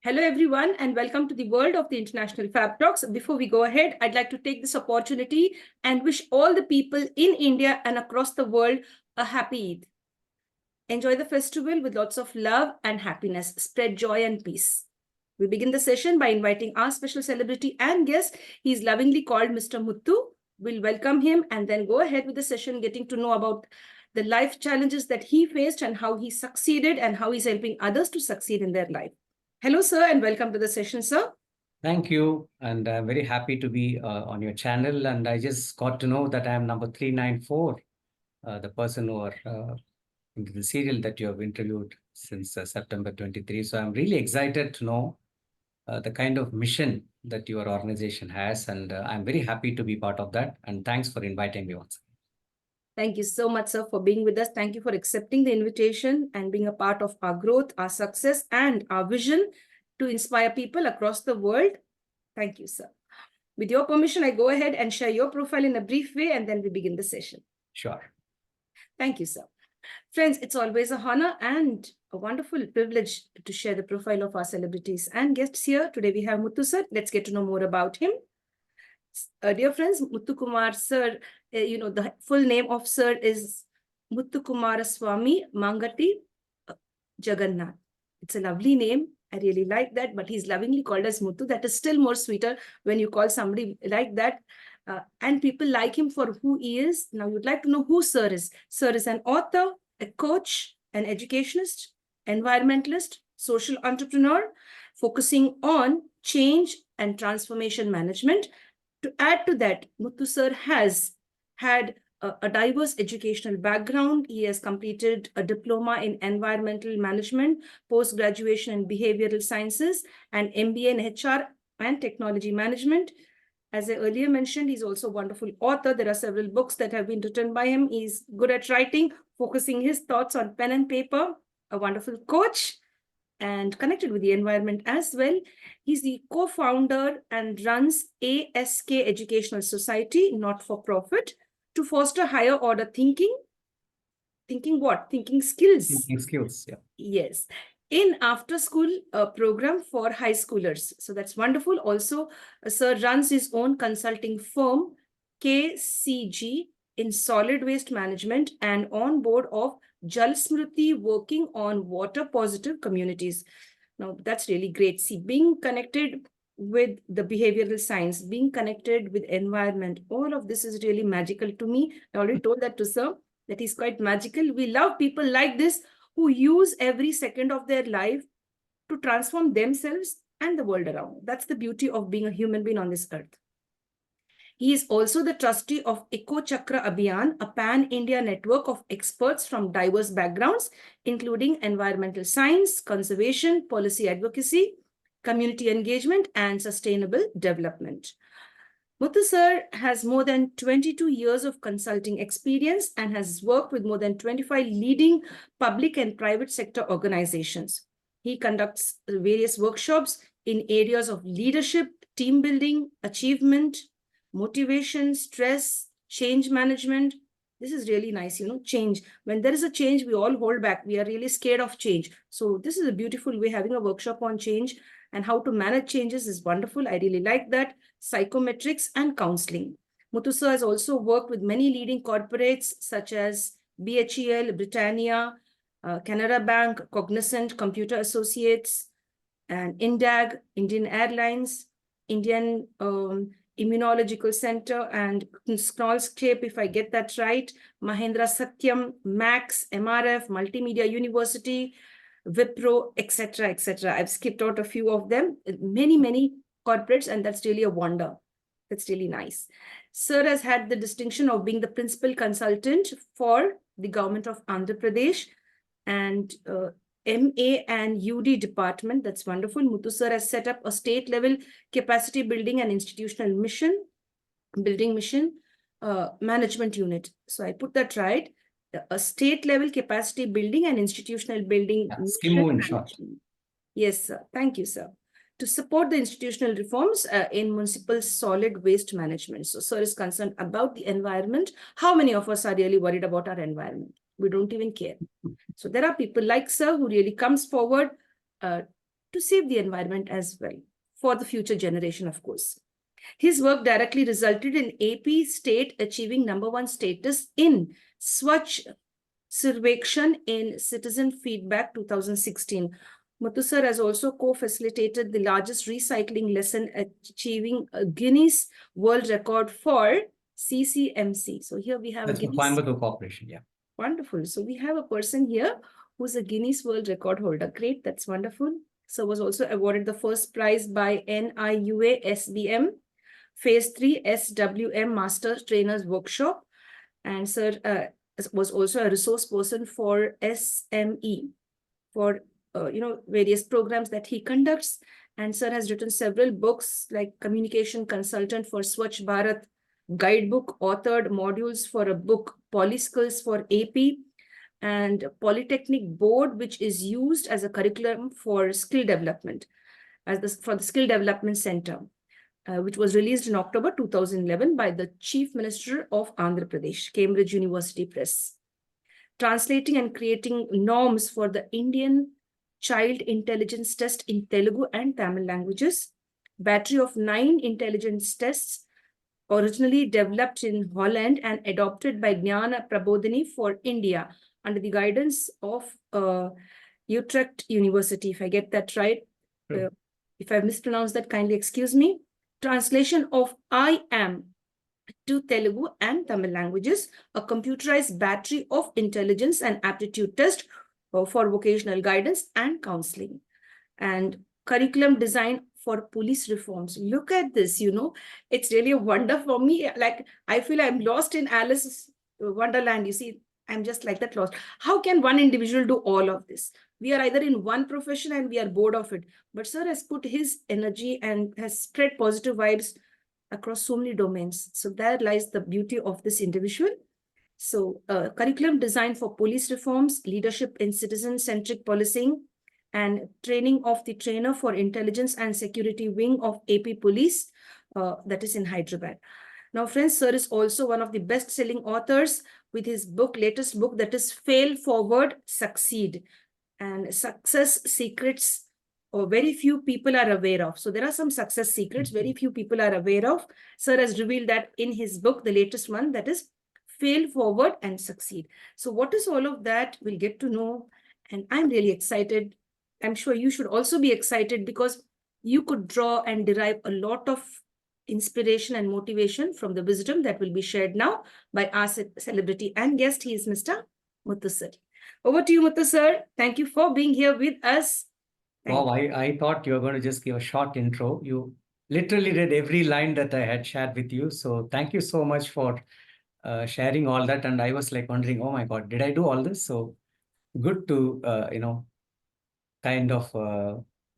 Hello, everyone, and welcome to the world of the International Fab Talks. Before we go ahead, I'd like to take this opportunity and wish all the people in India and across the world a happy Eid. Enjoy the festival with lots of love and happiness. Spread joy and peace. We begin the session by inviting our special celebrity and guest. He's lovingly called Mr. Muthu. We'll welcome him and then go ahead with the session, getting to know about the life challenges that he faced and how he succeeded and how he's helping others to succeed in their life. Hello, sir, and welcome to the session, sir. Thank you. And I'm very happy to be on your channel. And I just got to know that I'm number 394, the person who are into the serial that you have interviewed since September 23. So I'm really excited to know the kind of mission that your organization has. And I'm very happy to be part of that. And thanks for inviting me once again. Thank you so much, sir, for being with us. Thank you for accepting the invitation and being a part of our growth, our success, and our vision to inspire people across the world. Thank you, sir. With your permission, I go ahead and share your profile in a brief way, and then we begin the session. Sure. Thank you, sir. Friends, it's always a honor and a wonderful privilege to share the profile of our celebrities and guests here. Today, we have Muthu, sir. Let's get to know more about him. Dear friends, Muthukumar, sir, the full name of sir is Muthukumaraswamy Maganti Jegannath. It's a lovely name. I really like that, but he's lovingly called as Muthu. That is still more sweeter when you call somebody like that. And people like him for who he is. Now, you'd like to know who sir is. Sir is an author, a coach, an educationist, environmentalist, social entrepreneur, focusing on change and transformation management. To add to that, Muthu sir has had a diverse educational background. He has completed a diploma in environmental management, post-graduation in behavioral sciences, and MBA in HR and technology management. As I earlier mentioned, he's also a wonderful author. There are several books that have been written by him. He's good at writing, focusing his thoughts on pen and paper, a wonderful coach, and connected with the environment as well. He's the co-founder and runs ASK Educational Society, not-for-profit, to foster higher order thinking. Thinking what? Thinking skills. Thinking skills, yeah. Yes. In after-school program for high schoolers. So that's wonderful. Also, sir runs his own consulting firm, KCG, in solid waste management and on board of JalSmruti, working on water positive communities. Now, that's really great. See, being connected with the behavioral science, being connected with environment, all of this is really magical to me. I already told that to sir, that is quite magical. We love people like this who use every second of their life to transform themselves and the world around. That's the beauty of being a human being on this earth. He is also the trustee of Chakra Abhiyan, a pan-India network of experts from diverse backgrounds, including environmental science, conservation, policy advocacy, community engagement, and sustainable development. Muthu sir has more than 22 years of consulting experience and has worked with more than 25 leading public and private sector organizations. He conducts various workshops in areas of leadership, team building, achievement, motivation, stress, change management. This is really nice, change. When there is a change, we all hold back. We are really scared of change. So this is a beautiful way. Having a workshop on change and how to manage changes is wonderful. I really like that. Psychometrics and counseling. Muthu sir has also worked with many leading corporates such as BHEL, Britannia, Canara Bank, Cognizant, Computer Associates, and INDAG, Indian Airlines, Indian Immunological Center, and Scrollscape, if I get that right, Mahendra Satyam, Max, MRF, Multimedia University, Wipro, etc., etc. I've skipped out a few of them, many corporates, and that's really a wonder. That's really nice. Sir has had the distinction of being the principal consultant for the government of Andhra Pradesh and MA and UD department. That's wonderful. Muthu sir has set up a state-level capacity building and institutional building mission management unit. So I put that right. A state-level capacity building and institutional building. Yeah, SKIMU in short. Yes, sir. Thank you, sir. To support the institutional reforms in municipal solid waste management. So sir is concerned about the environment. How many of us are really worried about our environment? We don't even care. So there are people like sir who really comes forward to save the environment as well for the future generation, of course. His work directly resulted in AP state achieving #1 status in Swachh Survekshan in Citizen Feedback 2016. Muthu sir has also co-facilitated the largest recycling lesson, achieving a Guinness World Record for CCMC. So here we have That's a for Guinness. Coimbatore Corporation, yeah. Wonderful. So we have a person here who's a Guinness World Record holder. Great, that's wonderful. So was also awarded the first prize by NIUA SBM Phase 3 SWM Master Trainers Workshop. And sir was also a resource person for SME for various programs that he conducts. And sir has written several books like Communication Consultant for Swachh Bharat Guidebook, authored modules for a book, Polyskills for AP, and Polytechnic Board, which is used as a curriculum for skill development, for the Skill Development Center, which was released in October 2011 by the Chief Minister of Andhra Pradesh, Cambridge University Press. Translating and creating norms for the Indian Child Intelligence Test in Telugu and Tamil languages. Battery of 9 intelligence tests originally developed in Holland and adopted by Jnana Prabodhini for India under the guidance of Utrecht University, if I get that right. If I've mispronounced that, kindly excuse me. Translation of I Am to Telugu and Tamil languages, a computerized battery of intelligence and aptitude test for vocational guidance and counseling. And curriculum design for police reforms. Look at this, it's really a wonder for me. Like, I feel I'm lost in Alice's Wonderland. You see, I'm just like that lost. How can one individual do all of this? We are either in one profession and we are bored of it. But sir has put his energy and has spread positive vibes across so many domains. So there lies the beauty of this individual. So curriculum design for police reforms, leadership in citizen-centric policing, and training of the trainer for intelligence and security wing of AP Police, that is in Hyderabad. Now, friends, sir is also one of the best-selling authors with his latest book, that is Fail Forward, Succeed, and success secrets very few people are aware of. So there are some success secrets very few people are aware of. Sir has revealed that in his book, the latest one, that is Fail Forward and Succeed. So what is all of that? We'll get to know. And I'm really excited. I'm sure you should also be excited because you could draw and derive a lot of inspiration and motivation from the wisdom that will be shared now by our celebrity and guest. He is Mr. Muthu sir. Over to you, Muthu sir. Thank you for being here with us. Wow, I thought you were going to just give a short intro. You literally read every line that I had shared with you. So thank you so much for sharing all that. And I was like wondering, oh my God, did I do all this? So good to, kind of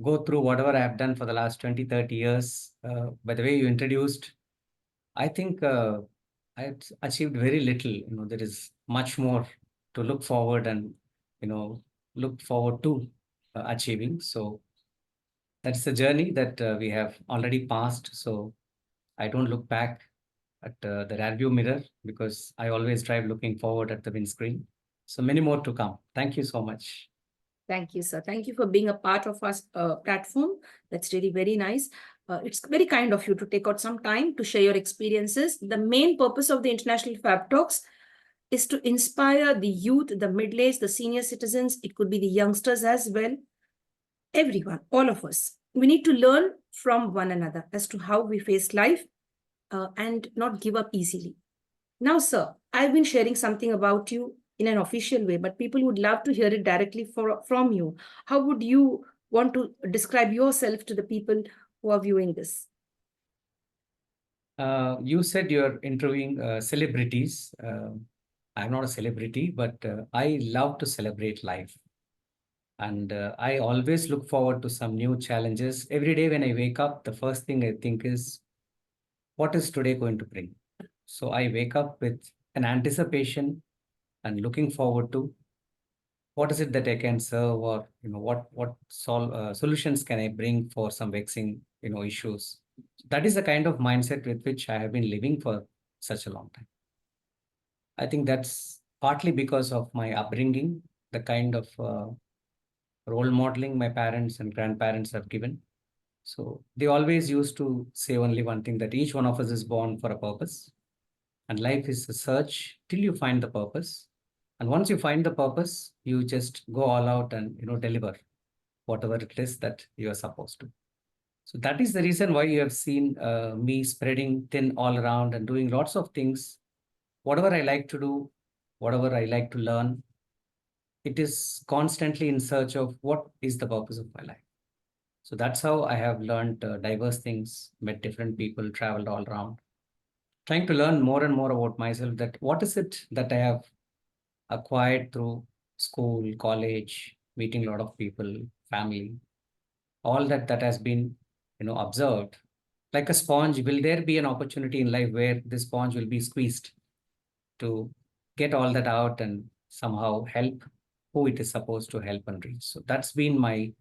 go through whatever I have done for the last 20, 30 years. By the way you introduced, I think I achieved very little. There is much more to look forward and, look forward to achieving. So that's the journey that we have already passed. So I don't look back at the rearview mirror because I always drive looking forward at the windscreen. So many more to come. Thank you so much. Thank you, sir. Thank you for being a part of our platform. That's really very nice. It's very kind of you to take out some time to share your experiences. The main purpose of the International Fab Talks is to inspire the youth, the middle-aged, the senior citizens. It could be the youngsters as well. Everyone, all of us. We need to learn from one another as to how we face life and not give up easily. Now, sir, I've been sharing something about you in an official way, but people would love to hear it directly from you. How would you want to describe yourself to the people who are viewing this? You said you're interviewing celebrities. I'm not a celebrity, but I love to celebrate life. And I always look forward to some new challenges. Every day when I wake up, the first thing I think is, what is today going to bring? So I wake up with an anticipation and looking forward to what is it that I can serve, or what solutions can I bring for some vexing issues. That is the kind of mindset with which I have been living for such a long time. I think that's partly because of my upbringing, the kind of role modeling my parents and grandparents have given. So they always used to say only one thing, that each one of us is born for a purpose, and life is a search till you find the purpose. And once you find the purpose, you just go all out and deliver whatever it is that you are supposed to. So that is the reason why you have seen me spreading thin all around and doing lots of things. Whatever I like to do, whatever I like to learn, it is constantly in search of what is the purpose of my life. So that's how I have learned diverse things, met different people, traveled all around, trying to learn more and more about myself, that what is it that I have acquired through school, college, meeting a lot of people, family, all that has been, observed. Like a sponge, will there be an opportunity in life where the sponge will be squeezed to get all that out and somehow help who it is supposed to help and reach? So that's been my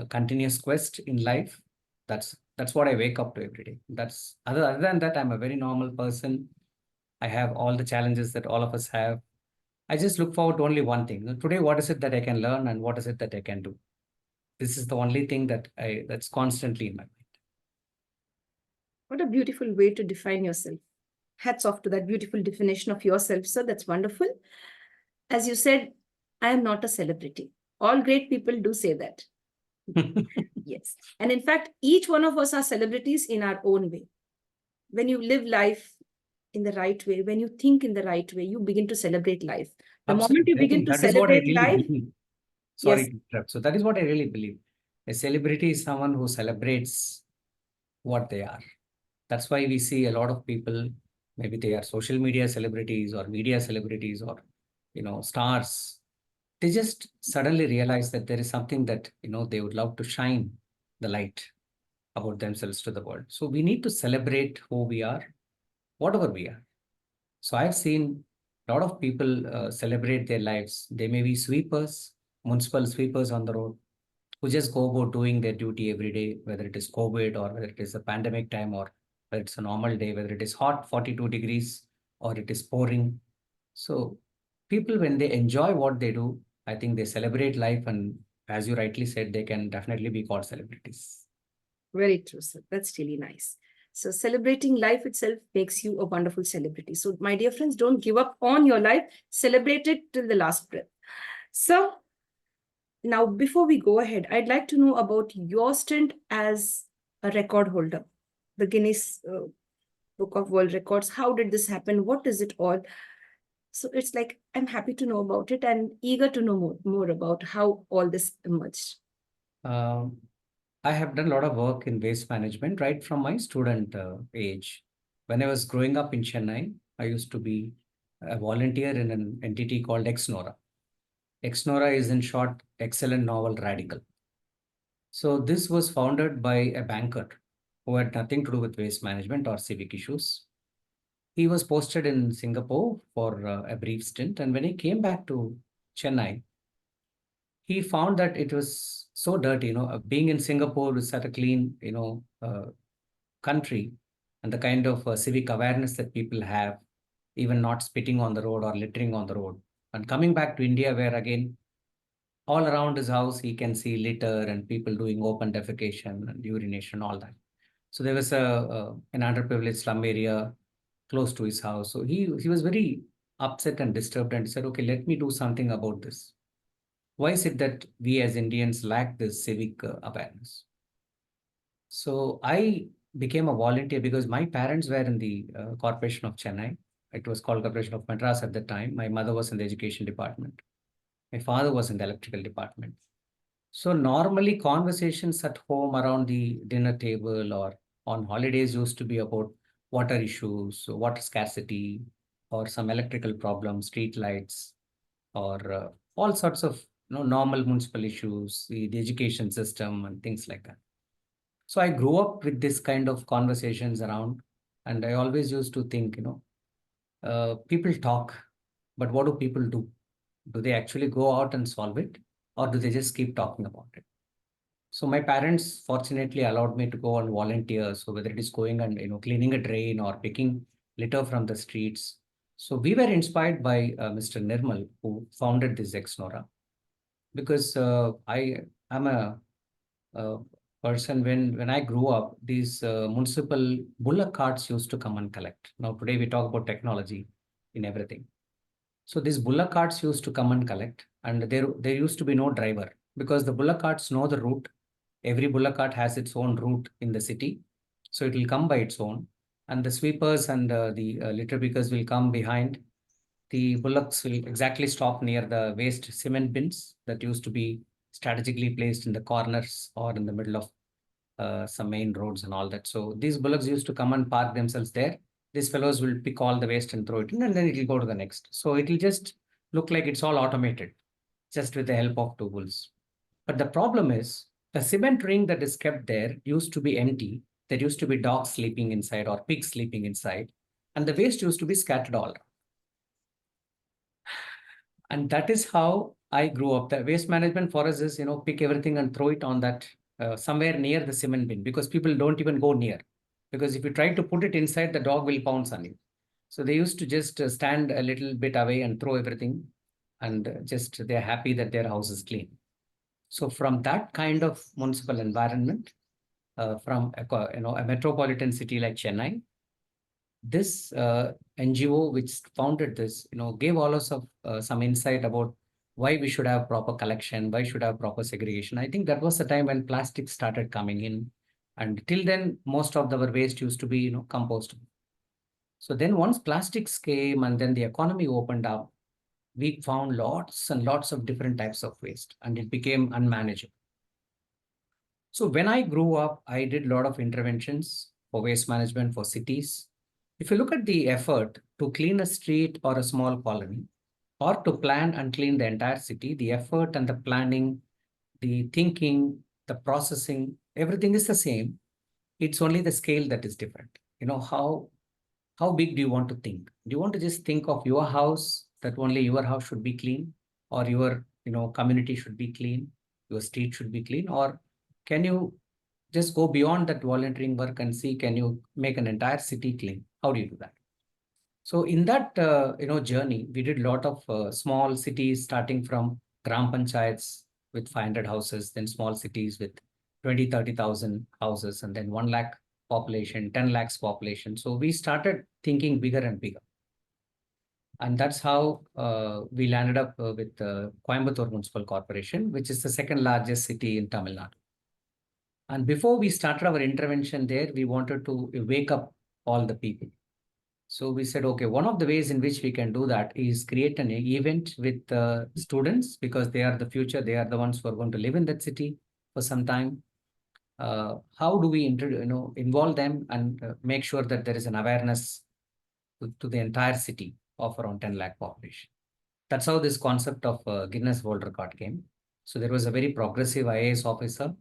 continuous quest in life. That's what I wake up to every day. That's other than that, I'm a very normal person. I have all the challenges that all of us have. I just look forward to only one thing. Today, what is it that I can learn and what is it that I can do? This is the only thing that's constantly in my mind. What a beautiful way to define yourself. Hats off to that beautiful definition of yourself, sir. That's wonderful. As you said, I am not a celebrity. All great people do say that. Yes. And in fact, each one of us are celebrities in our own way. When you live life in the right way, when you think in the right way, you begin to celebrate life. The moment Absolutely. you I begin think to that is what I celebrate really life, believe. Sorry yes, to interrupt. So that is what I really believe. A celebrity is someone who celebrates what they are. That's why we see a lot of people, maybe they are social media celebrities or media celebrities or, stars. They just suddenly realize that there is something that, they would love to shine the light about themselves to the world. So we need to celebrate who we are, whatever we are. So I've seen a lot of people celebrate their lives. They may be sweepers, municipal sweepers on the road, who just go about doing their duty every day, whether it is COVID or whether it is a pandemic time or whether it's a normal day, whether it is hot, 42 degrees, or it is pouring. So people, when they enjoy what they do, I think they celebrate life. And as you rightly said, they can definitely be called celebrities. very true, sir. That's really nice. So celebrating life itself makes you a wonderful celebrity. So my dear friends, don't give up on your life. Celebrate it till the last breath. So now, before we go ahead, I'd like to know about your stint as a record holder, the Guinness Book of World Records. How did this happen? What is it all? So it's like, I'm happy to know about it and eager to know more about how all this emerged. Um, I have done a lot of work in waste management right from my student age. When I was growing up in Chennai, I used to be a volunteer in an entity called Exnora. Exnora is in short, Excellent Novel Radical. So this was founded by a banker who had nothing to do with waste management or civic issues. He was posted in Singapore for a brief stint, and when he came back to Chennai, he found that it was so dirty. Being in Singapore with such a clean, country, and the kind of civic awareness that people have, even not spitting on the road or littering on the road. And coming back to India, where again, all around his house, he can see litter and people doing open defecation and urination, all that. So there was an underprivileged slum area close to his house. So he was very upset and disturbed, and he said, okay, let me do something about this. Why is it that we as Indians lack this civic awareness? So I became a volunteer because my parents were in the Corporation of Chennai. It was called Corporation of Madras at the time. My mother was in the education department. My father was in the electrical department. So normally conversations at home around the dinner table or on holidays used to be about water issues, water scarcity, or some electrical problems, street lights, or all sorts of normal municipal issues, the education system and things like that. So I grew up with this kind of conversations around, and I always used to think, people talk, but what do people do? Do they actually go out and solve it, or do they just keep talking about it? So my parents fortunately allowed me to go on volunteer. So whether it is going and cleaning a drain or picking litter from the streets. So we were inspired by Mr. Nirmal, who founded this Exnora. because I am a person when I grew up, these municipal bullock carts used to come and collect. Now today we talk about technology in everything. So these bullock carts used to come and collect, and there used to be no driver because the bullock carts know the route. Every bullock cart has its own route in the city, so it will come by its own. And the sweepers and the litter pickers will come behind. The bullocks will exactly stop near the waste cement bins that used to be strategically placed in the corners or in the middle of some main roads and all that. So these bullocks used to come and park themselves there. These fellows will pick all the waste and throw it in, and then it will go to the next. So it will just look like it's all automated, just with the help of two bulls. But the problem is the cement ring that is kept there used to be empty. There used to be dogs sleeping inside or pigs sleeping inside, and the waste used to be scattered all around. And that is how I grew up. The waste management for us is, pick everything and throw it on that somewhere near the cement bin, because people don't even go near. Because if you try to put it inside, the dog will pounce on you. So they used to just stand a little bit away and throw everything, and just they're happy that their house is clean. So from that kind of municipal environment, from a metropolitan city like Chennai, this NGO which founded this, gave all us of some insight about why we should have proper collection, why should have proper segregation. I think that was the time when plastic started coming in, and till then most of our waste used to be, compostable. So then once plastics came and then the economy opened up, we found lots and lots of different types of waste, and it became unmanageable. So when I grew up, I did a lot of interventions for waste management for cities. If you look at the effort to clean a street or a small colony, or to plan and clean the entire city, the effort and the planning, the thinking, the processing, everything is the same. It's only the scale that is different. How big do you want to think? Do you want to just think of your house, that only your house should be clean, or your community should be clean, your street should be clean, or can you just go beyond that volunteering work and see, can you make an entire city clean? How do you do that? So in that journey, we did a lot of small cities, starting from gram panchayats with 500 houses, then small cities with 20, 30,000 houses, and then 1 lakh population, 10 lakhs population. So we started thinking bigger and bigger. And that's how we landed up with Coimbatore Municipal Corporation, which is the second largest city in Tamil Nadu. And before we started our intervention there, we wanted to wake up all the people. So we said, okay, one of the ways in which we can do that is create an event with students, because they are the future. They are the ones who are going to live in that city for some time. How do we involve them and make sure that there is an awareness to the entire city of around 10 lakh population? That's how this concept of Guinness World Record came. So there was a very progressive IAS officer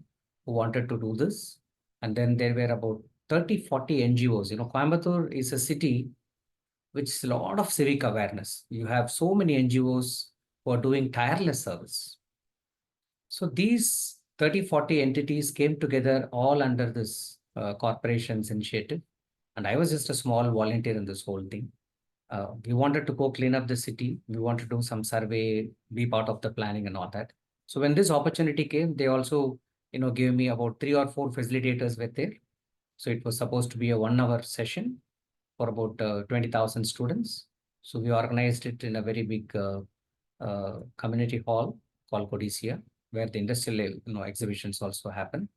who wanted to do this. And then there were about 30, 40 NGOs. Coimbatore is a city which is a lot of civic awareness. You have so many NGOs who are doing tireless service. So these 30, 40 entities came together all under this corporation's initiative. And I was just a small volunteer in this whole thing. We wanted to go clean up the city. We wanted to do some survey, be part of the planning and all that. So when this opportunity came, they also, gave me about 3 or 4 facilitators were there. So it was supposed to be a 1-hour session for about 20,000 students. So we organized it in a very big community hall called Codicia, where the industrial exhibitions also happen.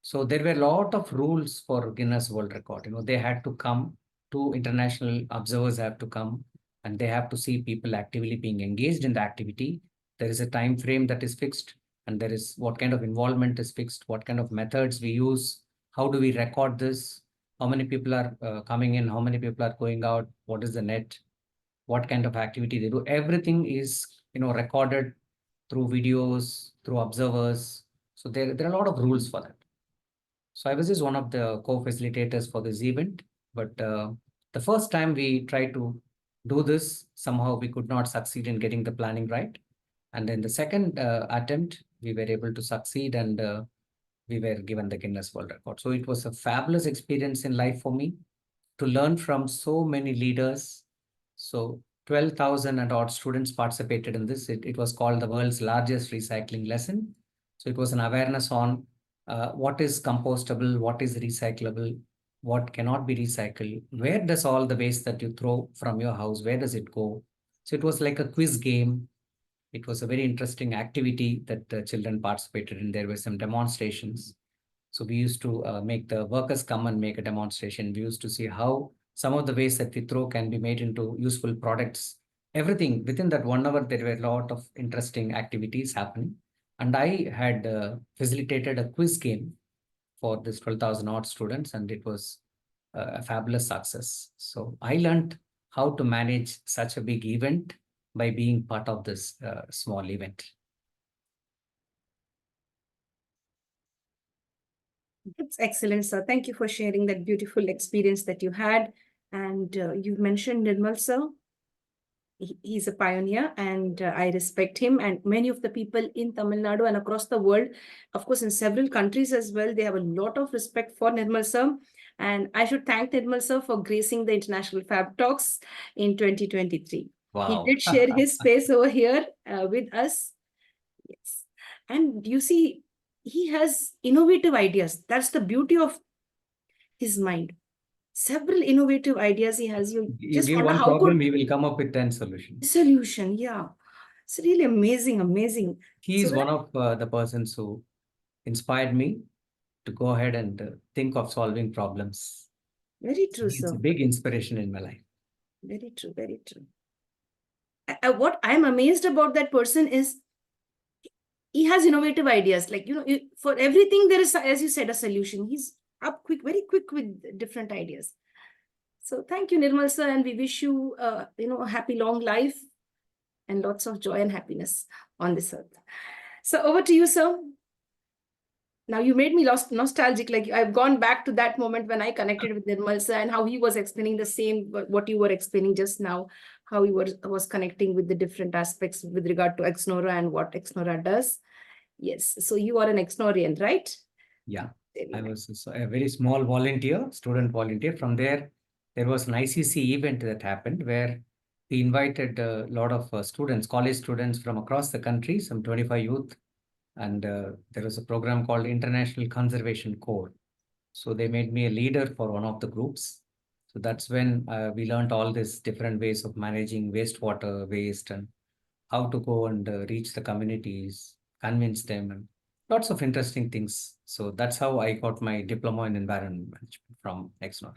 So there were a lot of rules for Guinness World Record. They had to come, 2 international observers have to come, and they have to see people actively being engaged in the activity. There is a time frame that is fixed, and there is what kind of involvement is fixed, what kind of methods we use, how do we record this, how many people are coming in, how many people are going out, what is the net, what kind of activity they do. Everything is recorded through videos, through observers. So there are a lot of rules for that. So I was just one of the co-facilitators for this event. But the first time we tried to do this, somehow we could not succeed in getting the planning right. And then the second attempt, we were able to succeed, and we were given the Guinness World Record. So it was a fabulous experience in life for me to learn from so many leaders. So 12,000 and odd students participated in this. It was called the world's largest recycling lesson. So it was an awareness on what is compostable, what is recyclable, what cannot be recycled, where does all the waste that you throw from your house, where does it go? So it was like a quiz game. It was a very interesting activity that the children participated in. There were some demonstrations. So we used to make the workers come and make a demonstration. We used to see how some of the waste that we throw can be made into useful products. Everything within that 1 hour, there were a lot of interesting activities happening. And I had facilitated a quiz game for this 12,000 odd students, and it was a fabulous success. So I learned how to manage such a big event by being part of this small event. It's excellent, sir. Thank you for sharing that beautiful experience that you had. And you mentioned Nirmal, sir. He's a pioneer, and I respect him. And many of the people in Tamil Nadu and across the world, of course, in several countries as well, they have a lot of respect for Nirmal, sir. And I should thank Nirmal, sir, for gracing the International Fab Talks in 2023. Wow. He did share his space over here with us. Yes. And you see, he has innovative ideas. That's the beauty of his mind. Several innovative ideas he has. You just give wonder one how problem, could he will come up with 10 solutions. solution. Yeah, it's really amazing. He is So one of the persons who inspired me to go ahead and think of solving problems. very true, He's sir. a big inspiration in my life. Very true, very true. What I'm amazed about that person is he has innovative ideas. Like, for everything there is, as you said, a solution. He's up quick, very quick with different ideas. So thank you, Nirmal sir, and we wish you, a happy long life and lots of joy and happiness on this earth. So over to you, sir. Now you made me nostalgic. Like, I've gone back to that moment when I connected with Nirmal sir and how he was explaining the same, what you were explaining just now, how he was connecting with the different aspects with regard to Exnora and what Exnora does. Yes. So you are an Exnorian, right? Yeah. I was a very small volunteer, student volunteer. From there was an ICC event that happened where we invited a lot of students, college students from across the country, some 25 youth. And there was a program called International Conservation Corps. So they made me a leader for one of the groups. So that's when we learned all these different ways of managing wastewater, waste, and how to go and reach the communities, convince them, and lots of interesting things. So that's how I got my diploma in environment management from Exnor.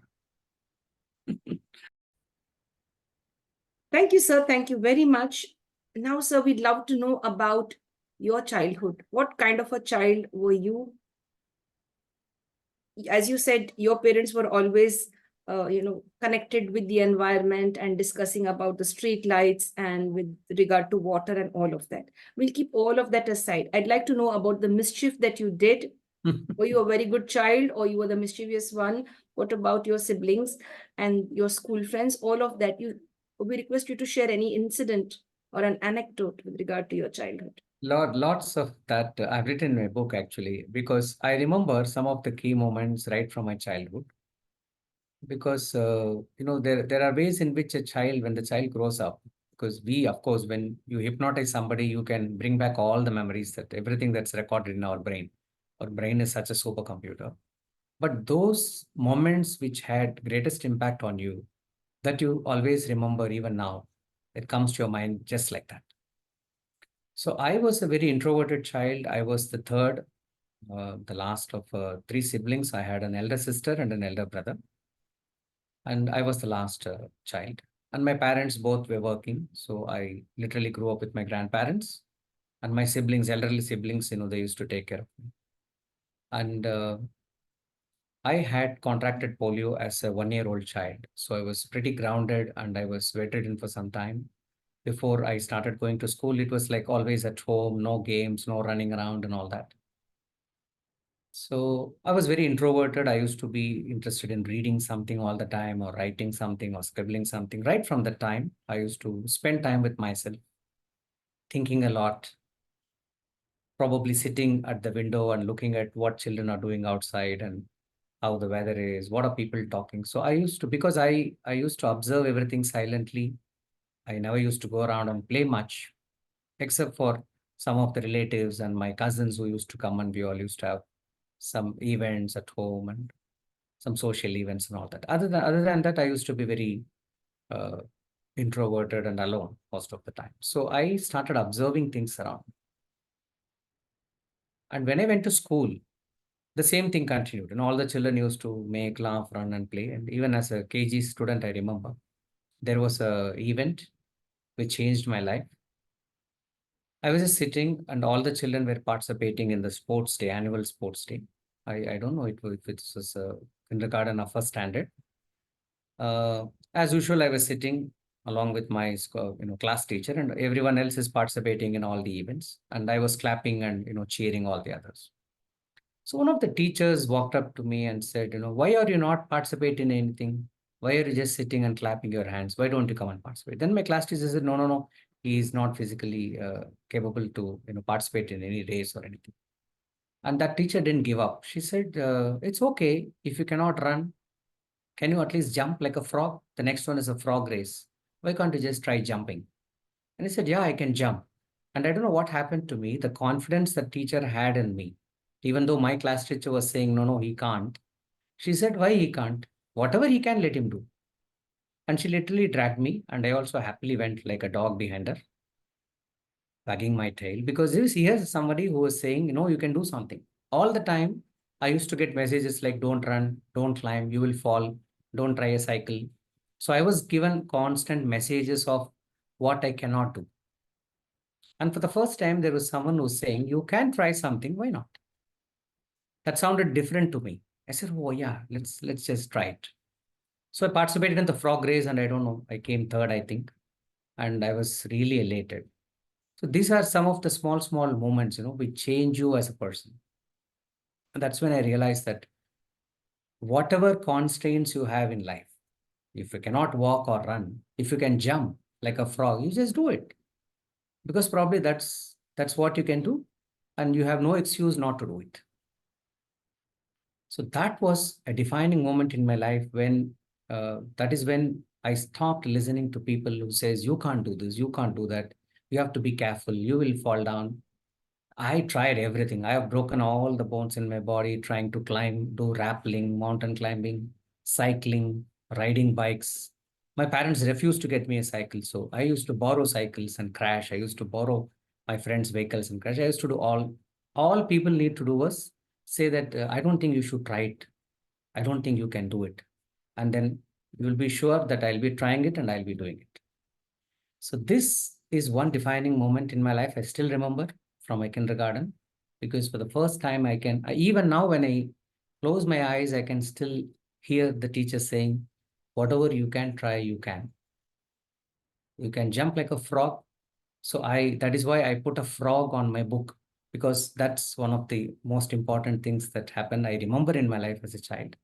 Thank you, sir. Thank you very much. Now, sir, we'd love to know about your childhood. What kind of a child were you? As you said, your parents were always, connected with the environment and discussing about the street lights and with regard to water and all of that. We'll keep all of that aside. I'd like to know about the mischief that you did. Were you a very good child or you were the mischievous one? What about your siblings and your school friends? All of that. We request you to share any incident or an anecdote with regard to your childhood. Lots of that I've written in my book actually, because I remember some of the key moments right from my childhood. Because there are ways in which a child, when the child grows up, because of course, when you hypnotize somebody, you can bring back all the memories, that everything that's recorded in our brain. Our brain is such a supercomputer. But those moments which had greatest impact on you, that you always remember even now, it comes to your mind just like that. So I was a very introverted child. I was the third, the last of three siblings. I had an elder sister and an elder brother. And I was the last child. And my parents both were working. So I literally grew up with my grandparents. And my siblings, elderly siblings, they used to take care of me. And I had contracted polio as a 1-year-old child. So I was pretty grounded and I was bedridden for some time. Before I started going to school, it was like always at home, no games, no running around and all that. So I was very introverted. I used to be interested in reading something all the time or writing something or scribbling something. Right from that time, I used to spend time with myself, thinking a lot, probably sitting at the window and looking at what children are doing outside and how the weather is, what are people talking. So I used to, because I used to observe everything silently. I never used to go around and play much, except for some of the relatives and my cousins who used to come, and we all used to have some events at home and some social events and all that. Other than that, I used to be very uh, introverted and alone most of the time. So I started observing things around. And when I went to school, the same thing continued. And all the children used to make, laugh, run, and play. And even as a KG student, I remember there was a event which changed my life. I was just sitting, and all the children were participating in the sports day, annual sports day. I don't know if it was a kindergarten or first standard. As usual, I was sitting along with my class teacher, and everyone else is participating in all the events. And I was clapping and cheering all the others. So one of the teachers walked up to me and said, why are you not participating in anything? Why are you just sitting and clapping your hands? Why don't you come and participate? Then my class teacher said, no, no, no. He is not physically capable to participate in any race or anything. And that teacher didn't give up. She said, it's okay if you cannot run. Can you at least jump like a frog? The next one is a frog race. Why can't you just try jumping? And I said, yeah, I can jump. And I don't know what happened to me. The confidence that teacher had in me, even though my class teacher was saying, no, no, he can't. She said, why he can't? Whatever he can, let him do. And she literally dragged me. And I also happily went like a dog behind her, wagging my tail, because here's somebody who was saying, you can do something. All the time, I used to get messages like, don't run, don't climb, you will fall, don't try a cycle. So I was given constant messages of what I cannot do. And for the first time, there was someone who was saying, you can try something, why not? That sounded different to me. I said, oh yeah, let's just try it. So I participated in the frog race, and I don't know, I came third, I think. And I was really elated. So these are some of the small moments, which change you as a person. And that's when I realized that whatever constraints you have in life, if you cannot walk or run, if you can jump like a frog, you just do it. Because probably that's what you can do, and you have no excuse not to do it. So that was a defining moment in my life when that is when I stopped listening to people who says, you can't do this, you can't do that, you have to be careful, you will fall down. I tried everything. I have broken all the bones in my body trying to climb, do rappelling, mountain climbing, cycling, riding bikes. My parents refused to get me a cycle. So I used to borrow cycles and crash. I used to borrow my friends' vehicles and crash. I used to do all people need to do was say that I don't think you should try it. I don't think you can do it. And then you will be sure that I'll be trying it and I'll be doing it. So this is one defining moment in my life. I still remember from my kindergarten, because for the first time even now when I close my eyes, I can still hear the teacher saying, whatever you can try, you can. You can jump like a frog. So that is why I put a frog on my book, because that's one of the most important things that happened. I remember in my life as a child.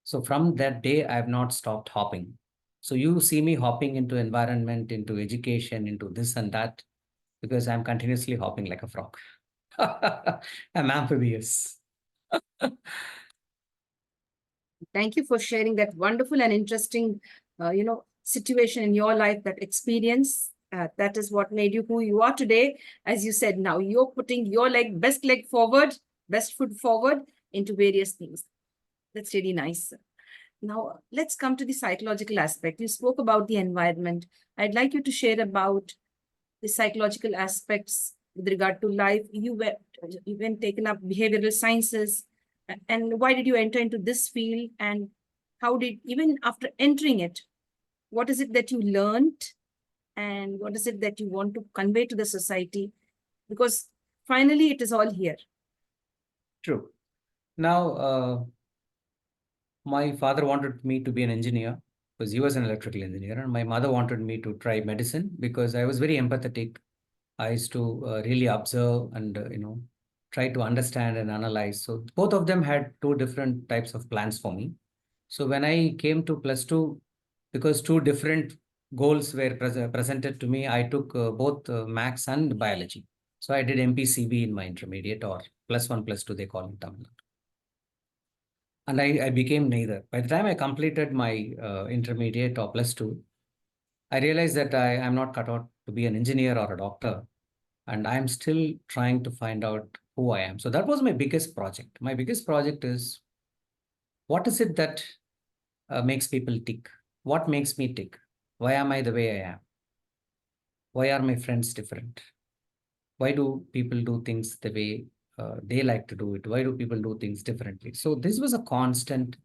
So from that day, I have not stopped hopping. So you see me hopping into environment, into education, into this and that, because I'm continuously hopping like a frog. I'm amphibious. Thank you for sharing that wonderful and interesting, situation in your life, that experience. That is what made you who you are today. As you said, now you're putting your best leg forward, best foot forward into various things. That's really nice. Now, let's come to the psychological aspect. You spoke about the environment. I'd like you to share about the psychological aspects with regard to life. You went taken up behavioral sciences, and why did you enter into this field? And how did, even after entering it, what is it that you learned, and what is it that you want to convey to the society? Because finally, it is all here. True. Now, my father wanted me to be an engineer because he was an electrical engineer, and my mother wanted me to try medicine because I was very empathetic. I used to really observe and try to understand and analyze. So both of them had two different types of plans for me. So when I came to +2, because two different goals were presented to me, I took both maths and biology. So I did MPCB in my intermediate, or +1, +2, they call it Tamil Nadu. And I became neither. By the time I completed my intermediate or +2, I realized that I'm not cut out to be an engineer or a doctor, and I'm still trying to find out who I am. So that was my biggest project. My biggest project is, what is it that makes people tick? What makes me tick? Why am I the way I am? Why are my friends different? Why do people do things the way they like to do it? Why do people do things differently? So this was a constant.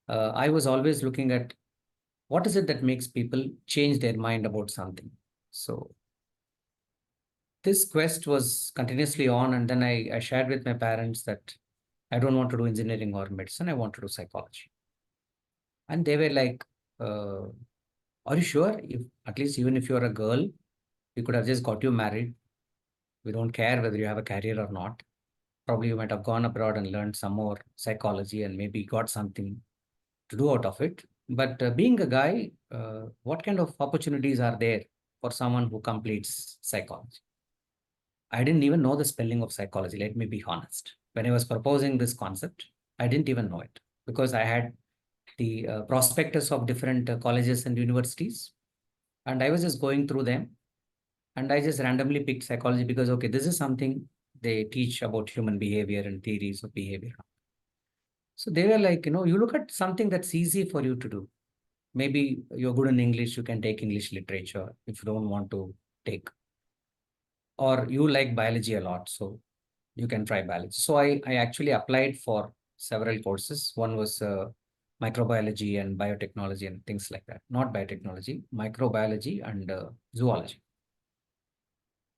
I was always looking at, what is it that makes people change their mind about something? So this quest was continuously on. And then I shared with my parents that I don't want to do engineering or medicine. I want to do psychology. And they were like, are you sure? If, at least even if you're a girl, we could have just got you married. We don't care whether you have a career or not. Probably you might have gone abroad and learned some more psychology and maybe got something to do out of it. But being a guy, what kind of opportunities are there for someone who completes psychology? I didn't even know the spelling of psychology, let me be honest. When I was proposing this concept, I didn't even know it, because I had the prospectus of different colleges and universities, and I was just going through them, and I just randomly picked psychology because, okay, this is something they teach about human behavior and theories of behavior. So they were like, you look at something that's easy for you to do. Maybe you're good in English, you can take English literature if you don't want to take, or you like biology a lot, so you can try biology. So I actually applied for several courses. One was microbiology and biotechnology and things like that. Not biotechnology, microbiology and zoology.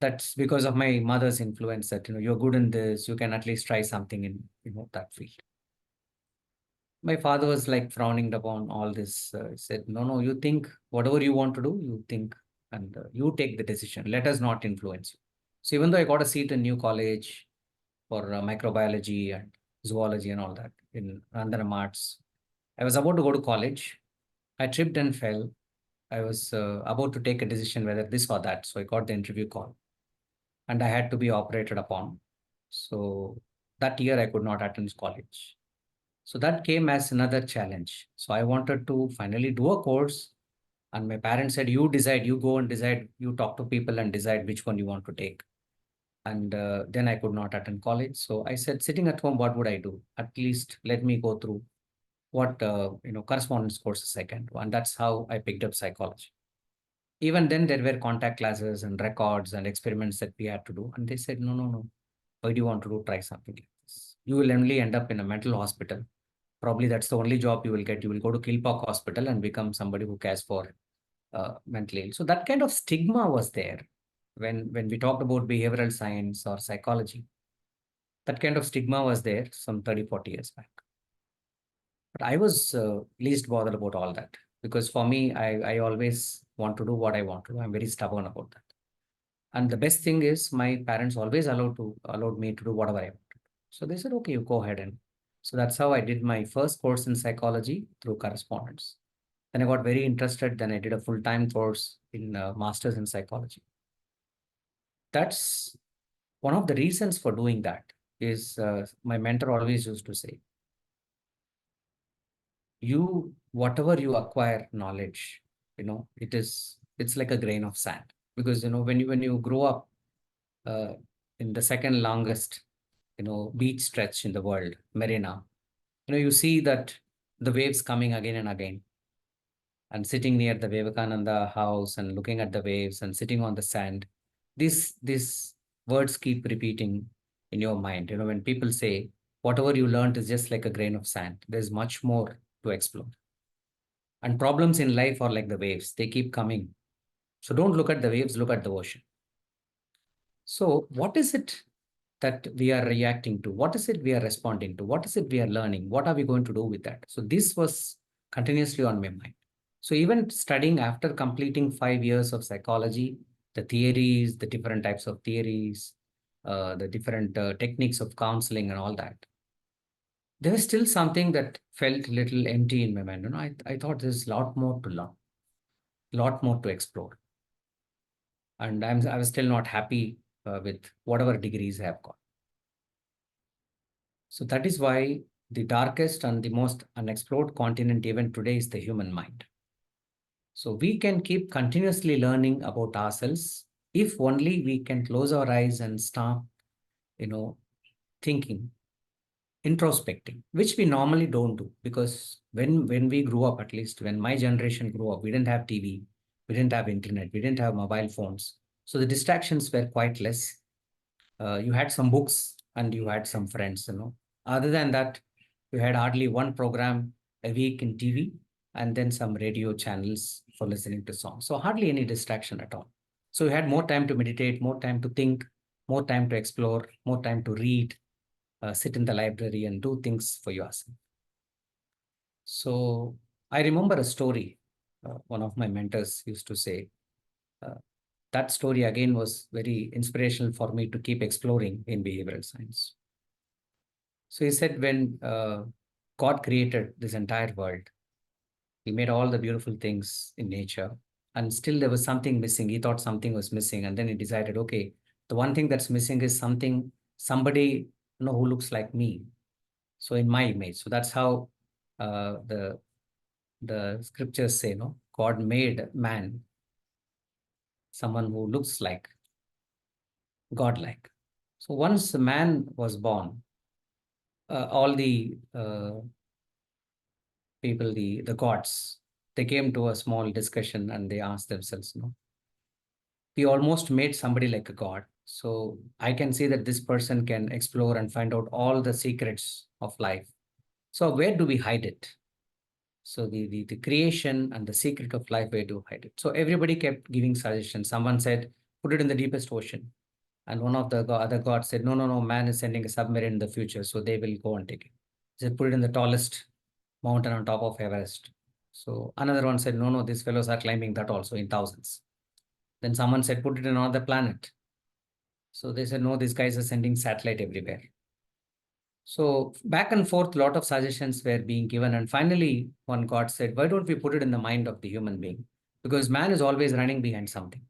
That's because of my mother's influence that, you're good in this, you can at least try something in, that field. My father was like frowning upon all this. He said, no, you think whatever you want to do, you think, and you take the decision. Let us not influence you. So even though I got a seat in new college for microbiology and zoology and all that in Randhana Arts, I was about to go to college. I tripped and fell. I was about to take a decision whether this or that. So I got the interview call and I had to be operated upon. So that year I could not attend college. So that came as another challenge. So I wanted to finally do a course. And my parents said, you decide, you go and decide, you talk to people and decide which one you want to take. And then I could not attend college. So I said, sitting at home, what would I do? At least let me go through what, correspondence courses I can do. And that's how I picked up psychology. Even then, there were contact classes and records and experiments that we had to do. And they said, no. Why do you want to do try something like this? You will only end up in a mental hospital. Probably that's the only job you will get. You will go to Kilpauk Hospital and become somebody who cares for mentally ill. So that kind of stigma was there when we talked about behavioral science or psychology. That kind of stigma was there some 30, 40 years back. But I was least bothered about all that, because for me, I always want to do what I want to do. I'm very stubborn about that. And the best thing is my parents always allowed me to do whatever I want to do. So they said, okay, you go ahead. And so that's how I did my first course in psychology through correspondence. Then I got very interested. Then I did a full-time course in master's in psychology. That's one of the reasons for doing that is my mentor always used to say, whatever you acquire knowledge, it's like a grain of sand. Because, when you grow up uh, in the second longest, beach stretch in the world, Marina, you see that the waves coming again and again, and sitting near the Vivekananda house and looking at the waves and sitting on the sand, these words keep repeating in your mind. When people say, whatever you learned is just like a grain of sand, there's much more to explore. And problems in life are like the waves, they keep coming. So don't look at the waves, look at the ocean. So what is it that we are reacting to? What is it we are responding to? What is it we are learning? What are we going to do with that? So this was continuously on my mind. So even studying after completing 5 years of psychology, the theories, the different types of theories, the different techniques of counseling and all that, there was still something that felt a little empty in my mind. I thought there's a lot more to learn, a lot more to explore. And I was still not happy with whatever degrees I have got. So that is why the darkest and the most unexplored continent even today is the human mind. So we can keep continuously learning about ourselves if only we can close our eyes and start, thinking, introspecting, which we normally don't do, because when we grew up, at least when my generation grew up, we didn't have TV, we didn't have internet, we didn't have mobile phones. So the distractions were quite less. You had some books and you had some friends. Other than that, you had hardly one program a week in TV and then some radio channels for listening to songs. So hardly any distraction at all. So you had more time to meditate, more time to think, more time to explore, more time to read, sit in the library and do things for yourself. So I remember a story. One of my mentors used to say, uh, that story again was very inspirational for me to keep exploring in behavioral science. So he said, when God created this entire world, he made all the beautiful things in nature, and still there was something missing. He thought something was missing, and then he decided, okay, the one thing that's missing is somebody who looks like me. So in my image. So that's how the scriptures say, no, God made man someone who looks like God-like. So once the man was born, all the people, the gods, they came to a small discussion and they asked themselves, we almost made somebody like a god. So I can see that this person can explore and find out all the secrets of life. So where do we hide it? So the creation and the secret of life, where do we hide it? So everybody kept giving suggestions. Someone said, put it in the deepest ocean. And one of the other gods said, no, no, no, man is sending a submarine in the future, so they will go and take it. He said, put it in the tallest mountain on top of Everest. So another one said, no, no, these fellows are climbing that also in thousands. Then someone said, put it in another planet. So they said, no, these guys are sending satellite everywhere. So back and forth, a lot of suggestions were being given. And finally, one god said, why don't we put it in the mind of the human being? Because man is always running behind something.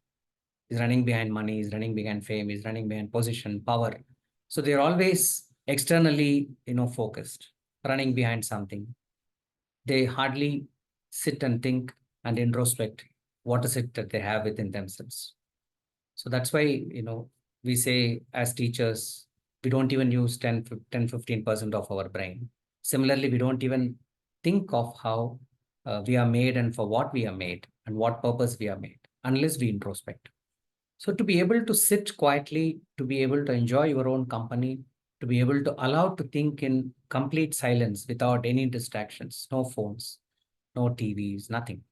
He's running behind money, he's running behind fame, he's running behind position, power. So they're always externally, focused, running behind something. They hardly sit and think and introspect what is it that they have within themselves. So that's why, we say as teachers, we don't even use 15% of our brain. Similarly, we don't even think of how we are made and for what we are made and what purpose we are made unless we introspect. So to be able to sit quietly, to be able to enjoy your own company, to be able to allow to think in complete silence without any distractions, no phones, no TVs, nothing.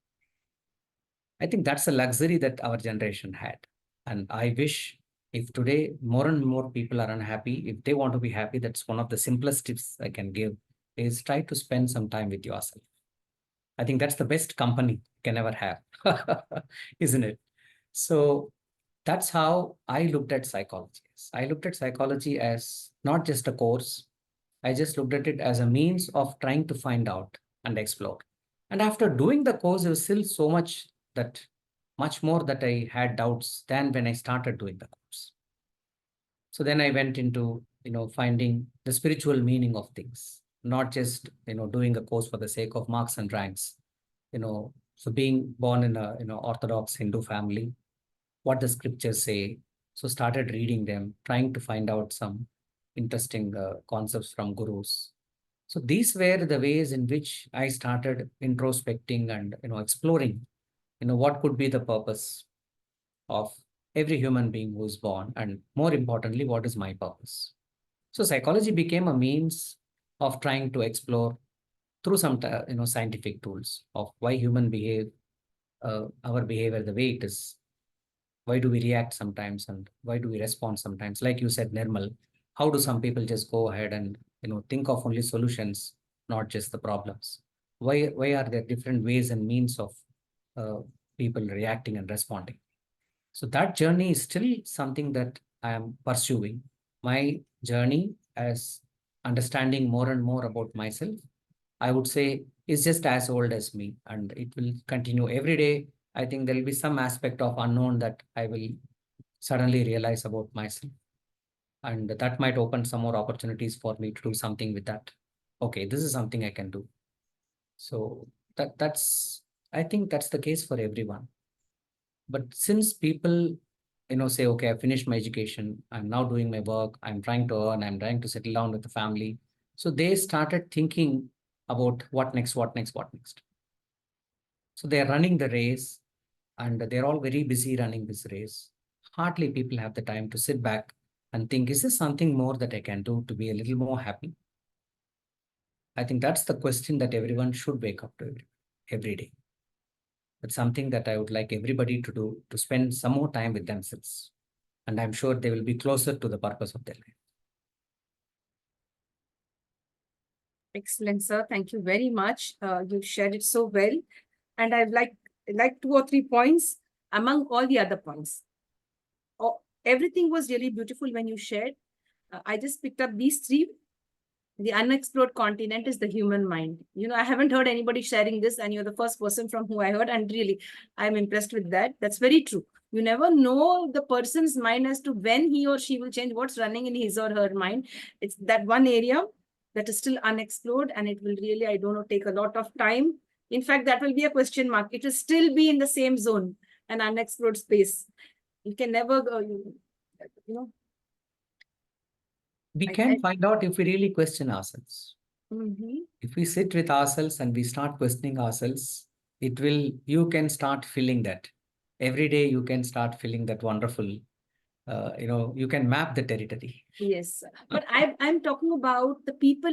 I think that's a luxury that our generation had. And I wish if today more and more people are unhappy, if they want to be happy, that's one of the simplest tips I can give is try to spend some time with yourself. I think that's the best company you can ever have, isn't it? So that's how I looked at psychology. I looked at psychology as not just a course. I just looked at it as a means of trying to find out and explore. And after doing the course, there was still so much more that I had doubts than when I started doing the course. So then I went into, finding the spiritual meaning of things, not just, doing a course for the sake of marks and ranks. So being born in a, Orthodox Hindu family, what the scriptures say. So started reading them, trying to find out some interesting concepts from gurus. So these were the ways in which I started introspecting and exploring, what could be the purpose of every human being who is born, and more importantly, what is my purpose. So psychology became a means of trying to explore through some scientific tools of why human behave our behavior the way it is. Why do we react sometimes and why do we respond sometimes? Like you said, Nirmal, how do some people just go ahead and think of only solutions, not just the problems? Why are there different ways and means of uh, people reacting and responding? So that journey is still something that I am pursuing. My journey as understanding more and more about myself, I would say, is just as old as me, and it will continue every day. I think there will be some aspect of unknown that I will suddenly realize about myself. And that might open some more opportunities for me to do something with that. Okay, this is something I can do. So that's I think that's the case for everyone. But since people, say, okay, I finished my education, I'm now doing my work, I'm trying to earn, I'm trying to settle down with the family. So they started thinking about what next, what next, what next. So they're running the race and they're all very busy running this race. Hardly people have the time to sit back and think, is there something more that I can do to be a little more happy? I think that's the question that everyone should wake up to every day. That's something that I would like everybody to do, to spend some more time with themselves. And I'm sure they will be closer to the purpose of their life. Excellent, sir. Thank you very much. You shared it so well. And I'd like 2 or 3 points among all the other points. Oh, everything was really beautiful when you shared. I just picked up these three. The unexplored continent is the human mind. I haven't heard anybody sharing this, and you're the first person from who I heard. And really, I'm impressed with that. That's very true. You never know the person's mind as to when he or she will change, what's running in his or her mind. It's that one area that is still unexplored, and it will really, I don't know, take a lot of time. In fact, that will be a question mark. It will still be in the same zone, an unexplored space. You can never go, We can find out if we really question ourselves. Mm-hmm. If we sit with ourselves and we start questioning ourselves, you can start feeling that. Every day you can start feeling that wonderful, you can map the territory. Yes, but I'm talking about the people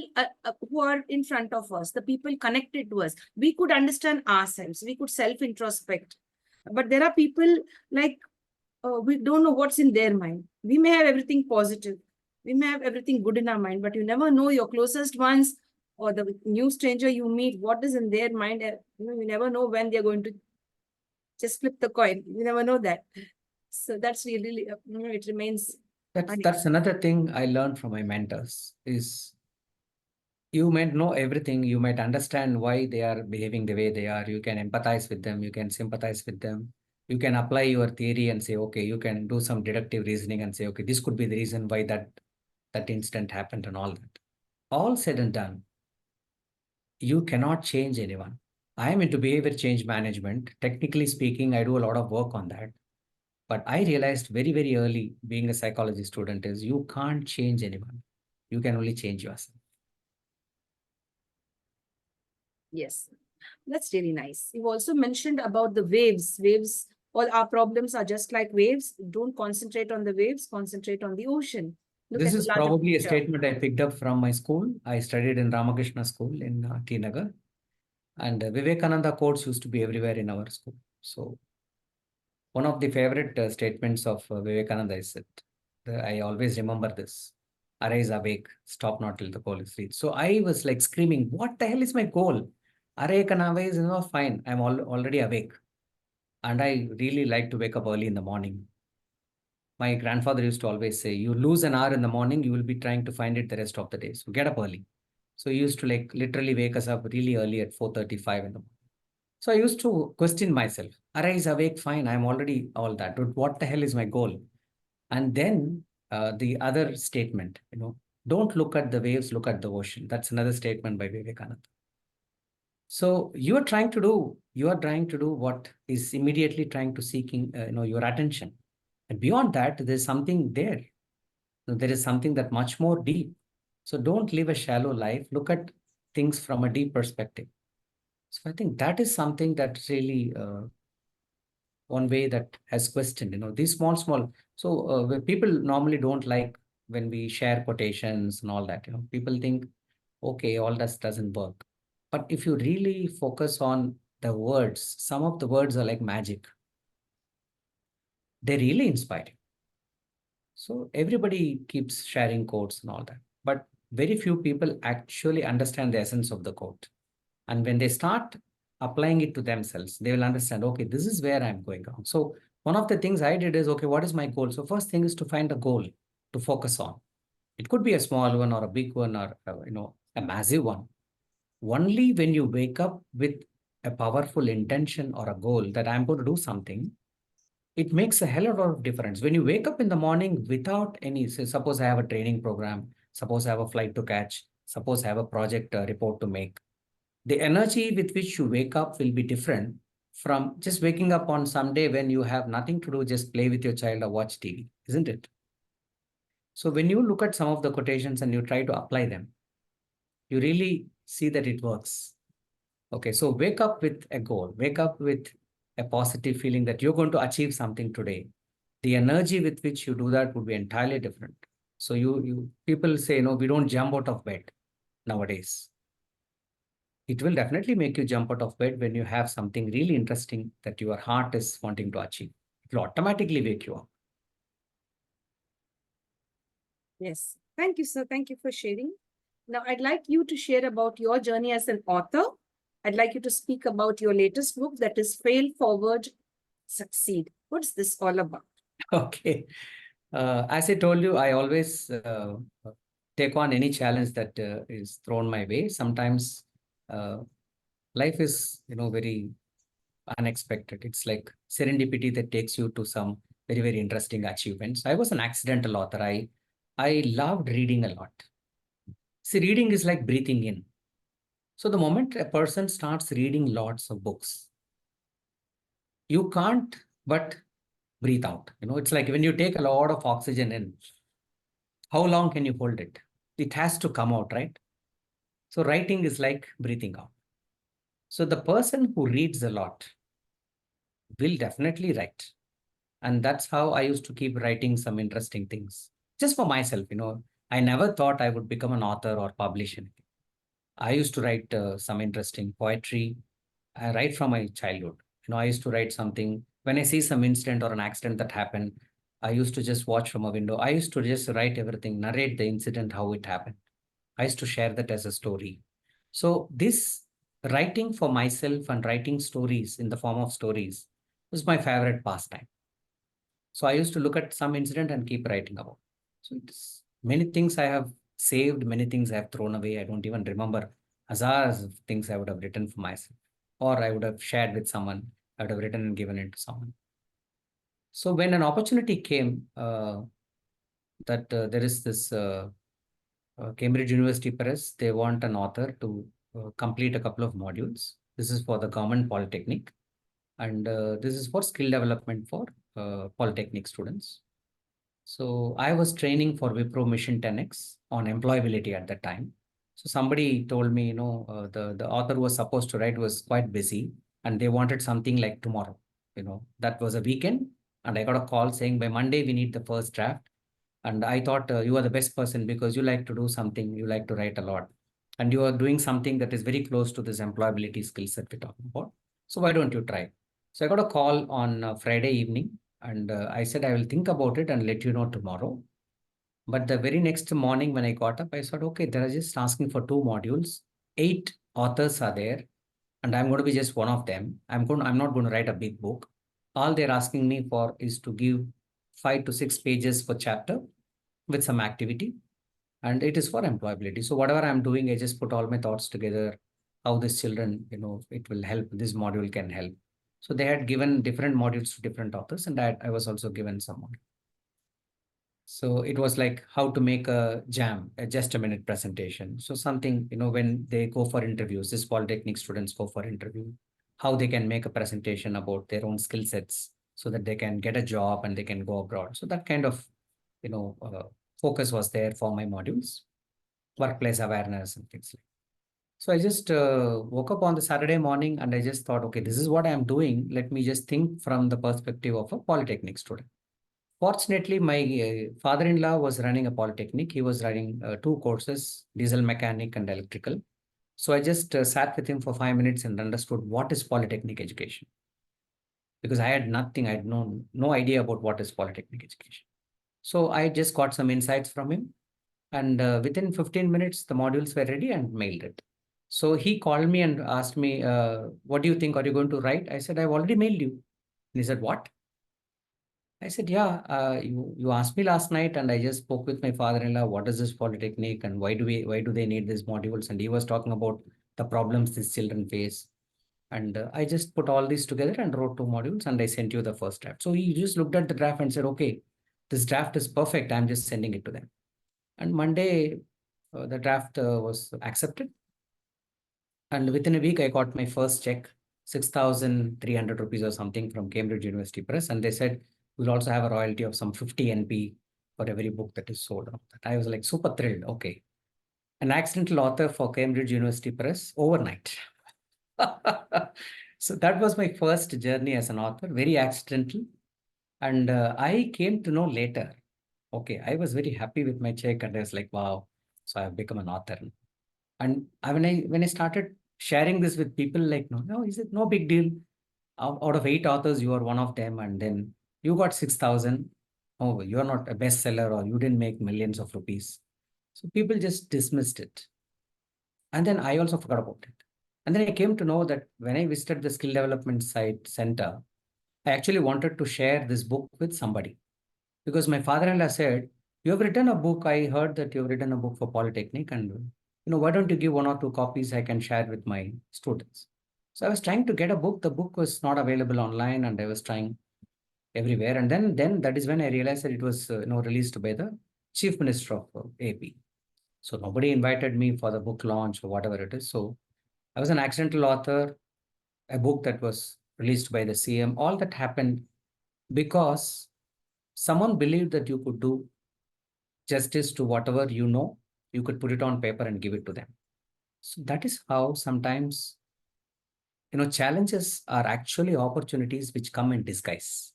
who are in front of us, the people connected to us. We could understand ourselves, we could self-introspect, but there are people like we don't know what's in their mind. We may have everything positive, we may have everything good in our mind, but you never know your closest ones or the new stranger you meet, what is in their mind. You never know when they're going to just flip the coin. You never know that. So that's really, it remains. That's another thing I learned from my mentors is you might know everything. You might understand why they are behaving the way they are. You can empathize with them. You can sympathize with them. You can apply your theory and say, okay, you can do some deductive reasoning and say, okay, this could be the reason why that incident happened and all that. All said and done, you cannot change anyone. I am into behavior change management. Technically speaking, I do a lot of work on that. But I realized very, very early, being a psychology student, is you can't change anyone. You can only change yourself. Yes, that's really nice. You also mentioned about the waves. Waves, all our problems are just like waves. Don't concentrate on the waves, concentrate on the ocean. Look This at the is larger probably a picture. statement I picked up from my school. I studied in Ramakrishna School in T Nagar. And Vivekananda quotes used to be everywhere in our school. So one of the favorite statements of Vivekananda is that I always remember this. Arise, awake, stop not till the goal is reached. So I was like screaming, what the hell is my goal? Awake and awake is fine. I'm already awake. And I really like to wake up early in the morning. My grandfather used to always say, you lose an hour in the morning, you will be trying to find it the rest of the day. So get up early. So he used to like literally wake us up really early at 4:35 in the morning. So I used to question myself, arise, awake, fine, I'm already all that. But what the hell is my goal? And then the other statement, don't look at the waves, look at the ocean. That's another statement by Vivekananda. So you are trying to do what is immediately trying to seeking, your attention. And beyond that, there's something there. There is something that much more deep. So don't live a shallow life. Look at things from a deep perspective. So I think that is something that really one way that has questioned, these small. So where people normally don't like when we share quotations and all that, people think, okay, all that doesn't work. But if you really focus on the words, some of the words are like magic. They really inspire you. So everybody keeps sharing quotes and all that, but very few people actually understand the essence of the quote. And when they start applying it to themselves, they will understand, okay, this is where I'm going on. So one of the things I did is, okay, what is my goal? So first thing is to find a goal to focus on. It could be a small one or a big one or, a massive one. Only when you wake up with a powerful intention or a goal that I'm going to do something, it makes a hell of a lot of difference. When you wake up in the morning without any, say, suppose I have a training program, suppose I have a flight to catch, suppose I have a project report to make, the energy with which you wake up will be different from just waking up on some day when you have nothing to do, just play with your child or watch TV, isn't it? So when you look at some of the quotations and you try to apply them, you really see that it works. Okay, so wake up with a goal, wake up with a positive feeling that you're going to achieve something today. The energy with which you do that would be entirely different. So you people say, no, we don't jump out of bed nowadays. It will definitely make you jump out of bed when you have something really interesting that your heart is wanting to achieve. It will automatically wake you up. Yes. Thank you, sir. Thank you for sharing. Now, I'd like you to share about your journey as an author. I'd like you to speak about your latest book, that is Fail Forward, Succeed. What's this all about? Okay. As I told you, I always take on any challenge that is thrown my way. Sometimes uh, life is, very unexpected. It's like serendipity that takes you to some very, very interesting achievements. I was an accidental author. I loved reading a lot. See, reading is like breathing in. So the moment a person starts reading lots of books, you can't but breathe out. It's like when you take a lot of oxygen in, how long can you hold it? It has to come out, right? So writing is like breathing out. So the person who reads a lot will definitely write. And that's how I used to keep writing some interesting things just for myself. I never thought I would become an author or publish anything. I used to write some interesting poetry. I write from my childhood. I used to write something when I see some incident or an accident that happened. I used to just watch from a window. I used to just write everything, narrate the incident, how it happened. I used to share that as a story. So this writing for myself and writing stories in the form of stories was my favorite pastime. So I used to look at some incident and keep writing about. So it's many things I have saved, many things I have thrown away. I don't even remember hazards of things I would have written for myself, or I would have shared with someone. I would have written and given it to someone. So when an opportunity came that there is this Cambridge University Press, they want an author to complete a couple of modules. This is for the government polytechnic, and this is for skill development for polytechnic students. So I was training for Wipro Mission 10X on employability at that time. So somebody told me, the author was supposed to write was quite busy, and they wanted something like tomorrow. That was a weekend, and I got a call saying by Monday we need the first draft. And I thought you are the best person because you like to do something, you like to write a lot, and you are doing something that is very close to this employability skills that we're talking about. So why don't you try? So I got a call on Friday evening, and I said, I will think about it and let you know tomorrow. But the very next morning when I got up, I said, okay, they're just asking for 2 modules. 8 authors are there, and I'm going to be just one of them. I'm not going to write a big book. All they're asking me for is to give 5 to 6 pages per chapter with some activity, and it is for employability. So whatever I'm doing, I just put all my thoughts together, how these children, it will help, this module can help. So they had given different modules to different authors, and I was also given some module. So it was like how to make a jam, a just a minute presentation. So something, when they go for interviews, these polytechnic students go for interview, how they can make a presentation about their own skill sets so that they can get a job and they can go abroad. So that kind of, focus was there for my modules, workplace awareness and things like that. So I just woke up on the Saturday morning and I just thought, okay, this is what I'm doing. Let me just think from the perspective of a polytechnic student. Fortunately, my father-in-law was running a polytechnic. He was running 2 courses, diesel mechanic and electrical. So I just sat with him for 5 minutes and understood what is polytechnic education. Because I had nothing, I had no idea about what is polytechnic education. So I just got some insights from him. And within 15 minutes, the modules were ready and mailed it. So he called me and asked me, what do you think? Are you going to write? I said, I've already mailed you. And he said, what? I said, yeah, you asked me last night and I just spoke with my father-in-law. What is this polytechnic and why do they need these modules? And he was talking about the problems these children face. And I just put all these together and wrote 2 modules and I sent you the first draft. So he just looked at the draft and said, okay, this draft is perfect. I'm just sending it to them. And Monday, the draft was accepted. And within a week, I got my first check 6,300 rupees or something from Cambridge University Press. And they said, we'll also have a royalty of some 50 NP for every book that is sold. I was like super thrilled. Okay. An accidental author for Cambridge University Press overnight. So that was my first journey as an author, very accidental. And I came to know later, okay, I was very happy with my check and I was like, wow, so I've become an author. And when I started sharing this with people, like, no, is it no big deal? Out of 8 authors, you are one of them, and then you got 6,000. Oh, you are not a bestseller, or you didn't make millions of rupees. So people just dismissed it. And then I also forgot about it. And then I came to know that when I visited the skill development site center, I actually wanted to share this book with somebody because my father-in-law said, you have written a book. I heard that you have written a book for Polytechnic, and why don't you give 1 or 2 copies I can share with my students? So I was trying to get a book. The book was not available online, and I was trying everywhere. And then that is when I realized that it was released by the Chief Minister of AP. So nobody invited me for the book launch or whatever it is. So I was an accidental author, a book that was released by the CM. All that happened because someone believed that you could do justice to whatever you could put it on paper and give it to them. So that is how sometimes, challenges are actually opportunities which come in disguise.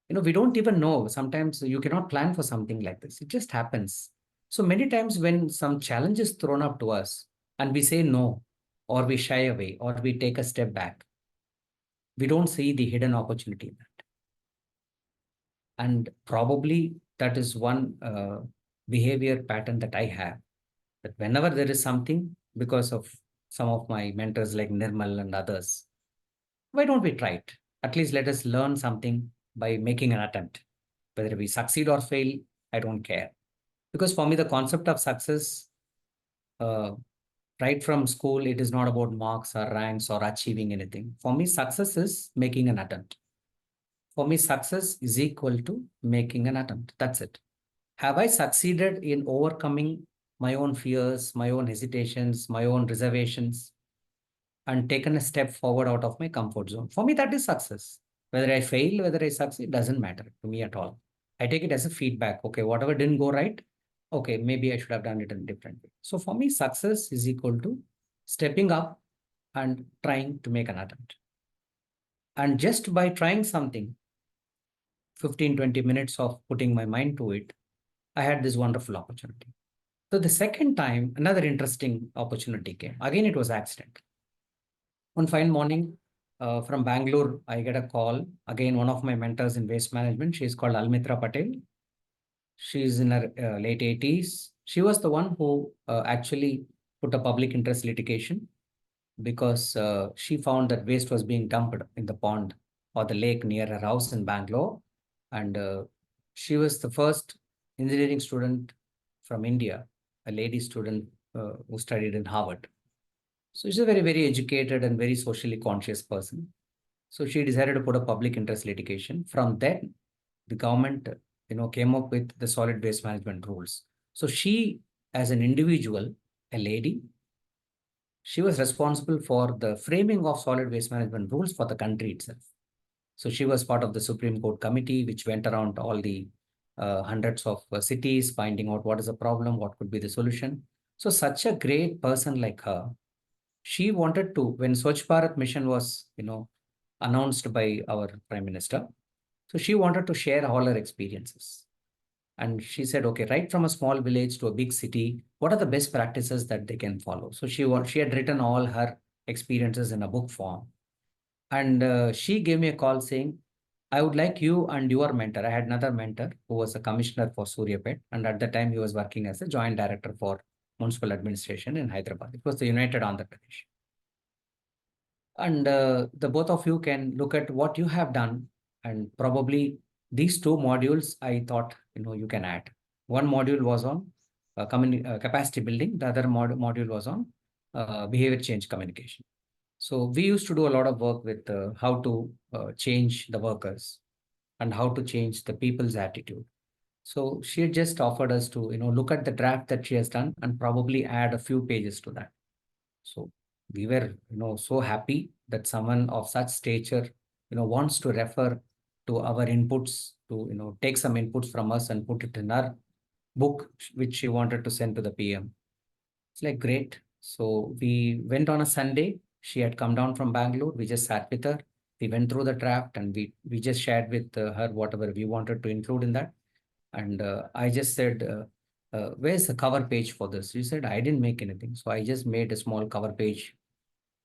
We don't even know. Sometimes you cannot plan for something like this. It just happens. So many times when some challenge is thrown up to us and we say no, or we shy away, or we take a step back, we don't see the hidden opportunity in that. And probably that is one behavior pattern that I have, that whenever there is something, because of some of my mentors like Nirmal and others, why don't we try it? At least let us learn something by making an attempt. Whether we succeed or fail, I don't care. Because for me, the concept of success, right from school, it is not about marks or ranks or achieving anything. For me, success is making an attempt. For me, success is equal to making an attempt. That's it. Have I succeeded in overcoming my own fears, my own hesitations, my own reservations, and taken a step forward out of my comfort zone? For me, that is success. Whether I fail, whether I succeed, doesn't matter to me at all. I take it as a feedback. Okay, whatever didn't go right, okay, maybe I should have done it in a different way. So for me, success is equal to stepping up and trying to make an attempt. And just by trying something, 15, 20 minutes of putting my mind to it, I had this wonderful opportunity. So the second time, another interesting opportunity came. Again, it was accident. One fine morning from Bangalore, I get a call. Again, one of my mentors in waste management, she's called Almitra Patel. She's in her late 80s. She was the one who actually put a public interest litigation because she found that waste was being dumped in the pond or the lake near her house in Bangalore. And she was the first engineering student from India, a lady student who studied in Harvard. So she's a very, very educated and very socially conscious person. So she decided to put a public interest litigation. From then, the government, came up with the solid waste management rules. So she, as an individual, a lady, she was responsible for the framing of solid waste management rules for the country itself. So she was part of the Supreme Court committee, which went around all the hundreds of cities, finding out what is the problem, what could be the solution. So such a great person like her, she wanted to, when Swachh Bharat mission was, announced by our Prime Minister, so she wanted to share all her experiences. And she said, okay, right from a small village to a big city, what are the best practices that they can follow? So she had written all her experiences in a book form. And she gave me a call saying, I would like you and your mentor. I had another mentor who was a commissioner for Suryapet. And at the time, he was working as a joint director for municipal administration in Hyderabad. It was the United Andhra Pradesh. And the both of you can look at what you have done. And probably these 2 modules, I thought, you can add. One module was on capacity building. The other module was on behavior change communication. So we used to do a lot of work with how to change the workers and how to change the people's attitude. So she had just offered us to, look at the draft that she has done and probably add a few pages to that. So we were, so happy that someone of such stature, wants to refer to our inputs, to, take some inputs from us and put it in our book, which she wanted to send to the PM. It's like great. So we went on a Sunday. She had come down from Bangalore. We just sat with her. We went through the draft and we just shared with her whatever we wanted to include in that. And I just said, where's the cover page for this? She said, I didn't make anything. So I just made a small cover page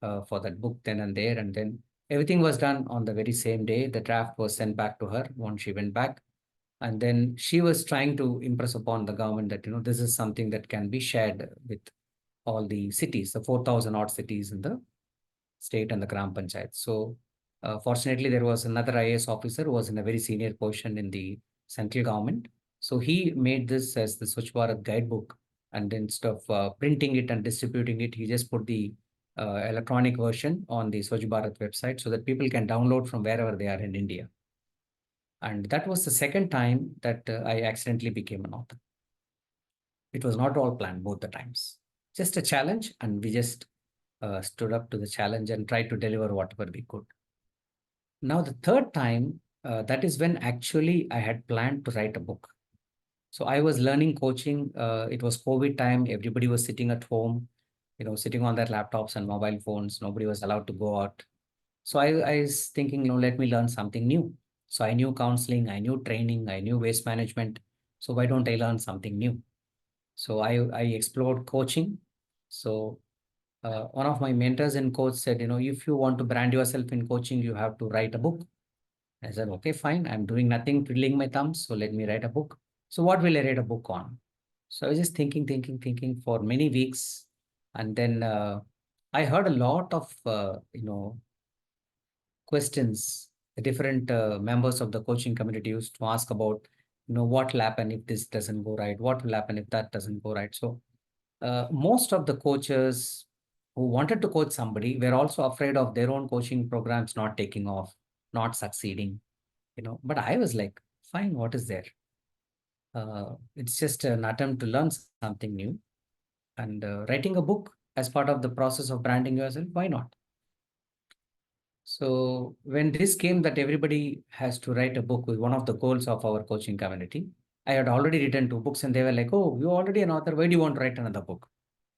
for that book then and there. And then everything was done on the very same day. The draft was sent back to her once she went back. And then she was trying to impress upon the government that, this is something that can be shared with all the cities, the 4,000 odd cities in the state and the Gram Panchayat. So fortunately, there was another IAS officer who was in a very senior position in the central government. So he made this as the Swachh Bharat guidebook. And instead of printing it and distributing it, he just put the electronic version on the Swachh Bharat website so that people can download from wherever they are in India. And that was the second time that I accidentally became an author. It was not all planned both the times. Just a challenge, and we just stood up to the challenge and tried to deliver whatever we could. Now, the third time, that is when actually I had planned to write a book. So I was learning coaching. It was COVID time. Everybody was sitting at home, sitting on their laptops and mobile phones. Nobody was allowed to go out. So I was thinking, let me learn something new. So I knew counseling, I knew training, I knew waste management. So why don't I learn something new? So I explored coaching. So one of my mentors in coach said, if you want to brand yourself in coaching, you have to write a book. I said, okay, fine. I'm doing nothing, twiddling my thumbs. So let me write a book. So what will I write a book on? So I was just thinking for many weeks. And then I heard a lot of, questions the different members of the coaching community used to ask about, what will happen if this doesn't go right? What will happen if that doesn't go right? So most of the coaches who wanted to coach somebody were also afraid of their own coaching programs not taking off, not succeeding, But I was like, fine, what is there? It's just an attempt to learn something new. And writing a book as part of the process of branding yourself, why not? So when this came that everybody has to write a book with one of the goals of our coaching community, I had already written 2 books and they were like, oh, you're already an author. Why do you want to write another book?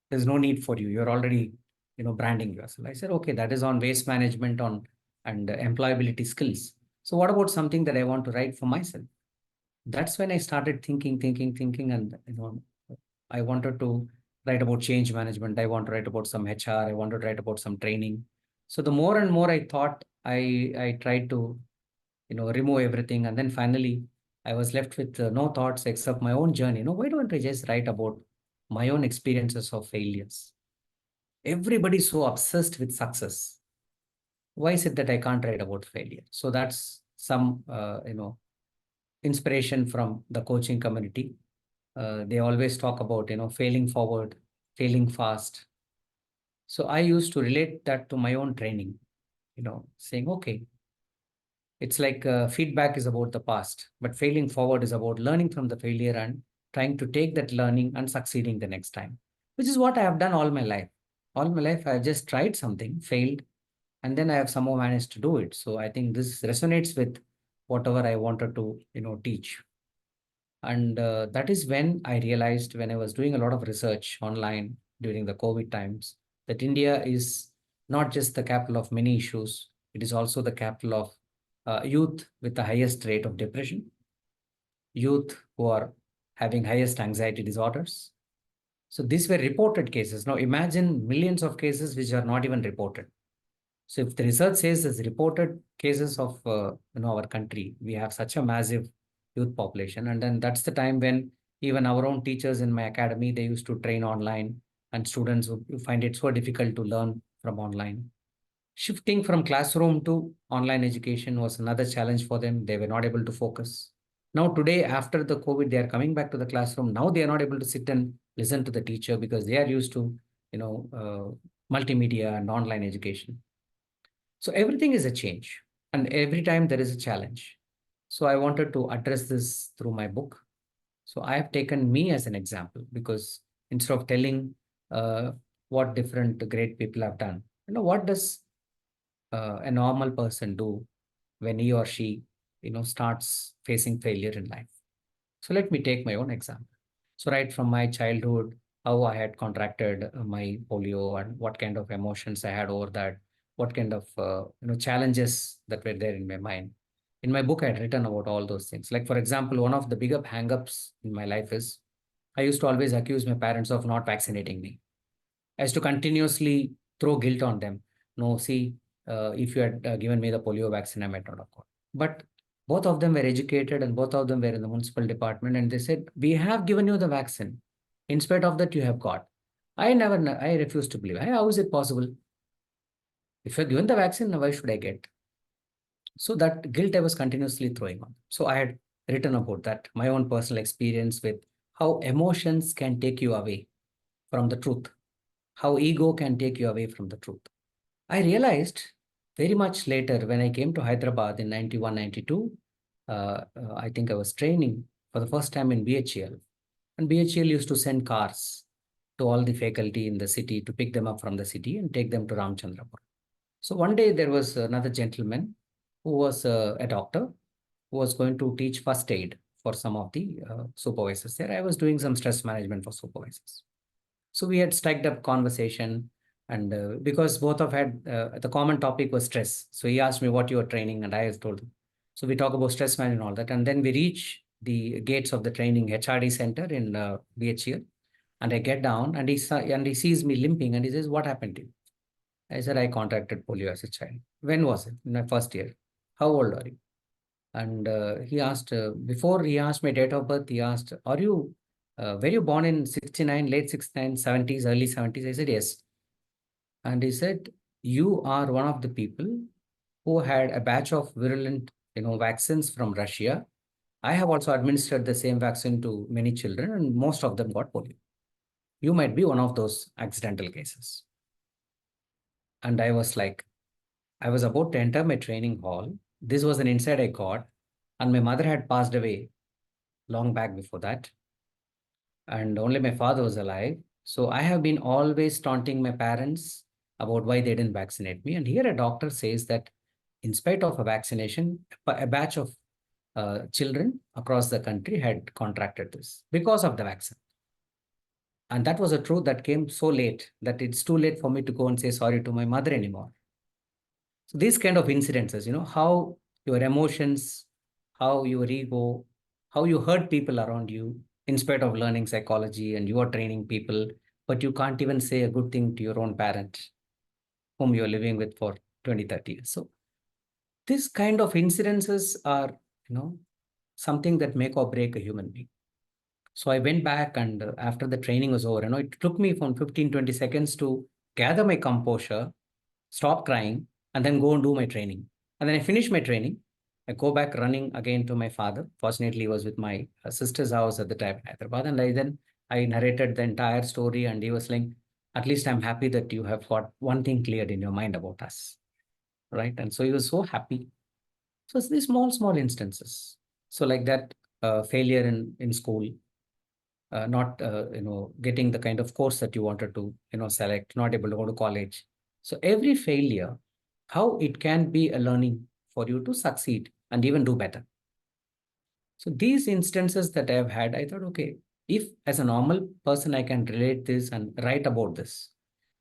There's no need for you. You're already, branding yourself. I said, okay, that is on waste management on and employability skills. So what about something that I want to write for myself? That's when I started thinking, and I wanted to write about change management. I want to write about some HR. I want to write about some training. So the more and more I thought, I tried to, remove everything, and then finally I was left with no thoughts except my own journey. Why don't I just write about my own experiences of failures? Everybody's so obsessed with success. Why is it that I can't write about failure? So that's some, inspiration from the coaching community. They always talk about, failing forward, failing fast. So I used to relate that to my own training, saying, okay, it's like feedback is about the past, but failing forward is about learning from the failure and trying to take that learning and succeeding the next time, which is what I have done all my life. All my life, I just tried something, failed, and then I have somehow managed to do it. So I think this resonates with whatever I wanted to, teach. And that is when I realized, when I was doing a lot of research online during the COVID times, that India is not just the capital of many issues, it is also the capital of youth with the highest rate of depression, youth who are having highest anxiety disorders. So these were reported cases. Now imagine millions of cases which are not even reported. So if the research says there's reported cases of our country, we have such a massive youth population, and then that's the time when even our own teachers in my academy, they used to train online, and students would find it so difficult to learn from online. Shifting from classroom to online education was another challenge for them. They were not able to focus. Now today, after the COVID, they are coming back to the classroom. Now they are not able to sit and listen to the teacher because they are used to, multimedia and online education. So everything is a change, and every time there is a challenge. So I wanted to address this through my book. So I have taken me as an example, because instead of telling what different great people have done. What does a normal person do when he or she, starts facing failure in life? So let me take my own example. So right from my childhood, how I had contracted my polio and what kind of emotions I had over that, what kind of challenges that were there in my mind. In my book, I had written about all those things. Like for example, one of the bigger hang-ups in my life is I used to always accuse my parents of not vaccinating me. I used to continuously throw guilt on them. No, see, if you had given me the polio vaccine, I might not have got. But both of them were educated and both of them were in the municipal department, and they said, "We have given you the vaccine. In spite of that, you have got." I refuse to believe. How is it possible? If you're given the vaccine, why should I get? So that guilt I was continuously throwing on. So I had written about that, my own personal experience with how emotions can take you away from the truth, how ego can take you away from the truth. I realized very much later when I came to Hyderabad in 91, 92, I think I was training for the first time in BHEL. And BHEL used to send cars to all the faculty in the city to pick them up from the city and take them to Ramchandrapur. So one day there was another gentleman who was a doctor who was going to teach first aid for some of the supervisors there. I was doing some stress management for supervisors. So we had struck up conversation, and because both of had the common topic was stress. So he asked me what you were training, and I told him. So we talk about stress management and all that, and then we reach the gates of the training HRD center in BHEL, and I get down, and he sees me limping, and he says, "What happened to you?" I said, "I contracted polio as a child." "When was it?" "In my first year." "How old are you?" And he asked, before he asked my date of birth, he asked, were you born in 69, late 69, 70s, early 70s? I said, yes. And he said, you are one of the people who had a batch of virulent, vaccines from Russia. I have also administered the same vaccine to many children, and most of them got polio. You might be one of those accidental cases. And I was like, I was about to enter my training hall. This was an insight I got, and my mother had passed away long back before that, and only my father was alive. So I have been always taunting my parents about why they didn't vaccinate me. And here a doctor says that in spite of a vaccination, a batch of children across the country had contracted this because of the vaccine. And that was a truth that came so late that it's too late for me to go and say sorry to my mother anymore. So these kind of incidences, how your emotions, how your ego, how you hurt people around you, in spite of learning psychology and you are training people, but you can't even say a good thing to your own parent whom you're living with for 20, 30 years. So this kind of incidences are, something that make or break a human being. So I went back, and after the training was over, it took me from 15, 20 seconds to gather my composure, stop crying, and then go and do my training. And then I finish my training. I go back running again to my father. Fortunately, he was with my sister's house at the time in Hyderabad. And I narrated the entire story, and he was like, "At least I'm happy that you have got one thing cleared in your mind about us." Right. And so he was so happy. So it's these small, small instances. So like that failure in school, not getting the kind of course that you wanted to select, not able to go to college. So every failure, how it can be a learning for you to succeed and even do better. So these instances that I have had, I thought, okay, if as a normal person I can relate this and write about this,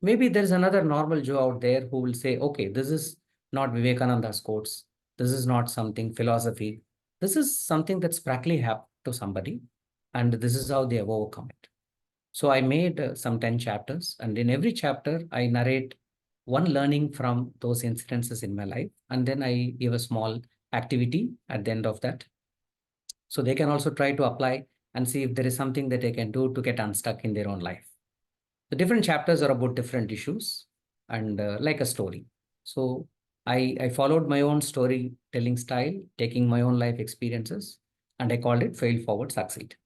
maybe there's another normal Joe out there who will say, okay, this is not Vivekananda's quotes, this is not something philosophy, this is something that's practically happened to somebody, and this is how they have overcome it. So I made some 10 chapters, and in every chapter, I narrate one learning from those incidences in my life, and then I give a small activity at the end of that. So they can also try to apply and see if there is something that they can do to get unstuck in their own life. The different chapters are about different issues and like a story. So I followed my own storytelling style, taking my own life experiences, and I called it Fail Forward Succeed.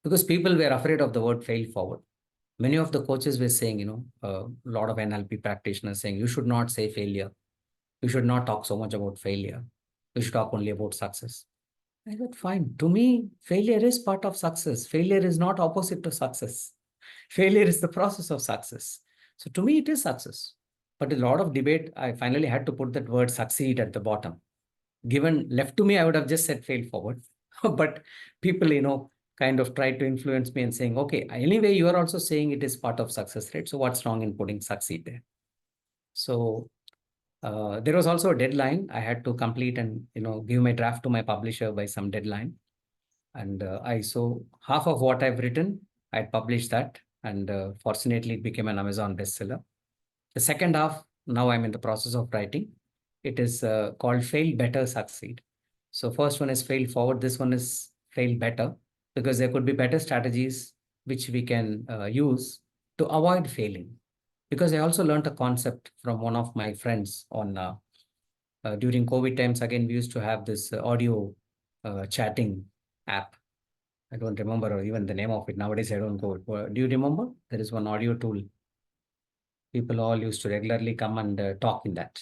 Because people were afraid of the word fail forward. Many of the coaches were saying, a lot of NLP practitioners saying, you should not say failure. You should not talk so much about failure. You should talk only about success. I said, fine. To me, failure is part of success. Failure is not opposite to success. Failure is the process of success. So to me, it is success. But a lot of debate, I finally had to put that word succeed at the bottom. Given left to me, I would have just said fail forward. But people, kind of tried to influence me and saying, okay, anyway, you are also saying it is part of success, right? So what's wrong in putting succeed there? So there was also a deadline. I had to complete and, give my draft to my publisher by some deadline. And so half of what I've written, I published that. And fortunately, it became an Amazon bestseller. The second half, now I'm in the process of writing. It is called Fail Better, Succeed. So first one is fail forward. This one is fail better, because there could be better strategies which we can use to avoid failing. Because I also learned a concept from one of my friends on during COVID times. Again, we used to have this audio chatting app. I don't remember even the name of it. Nowadays, I don't go. Do you remember? There is one audio tool. People all used to regularly come and talk in that.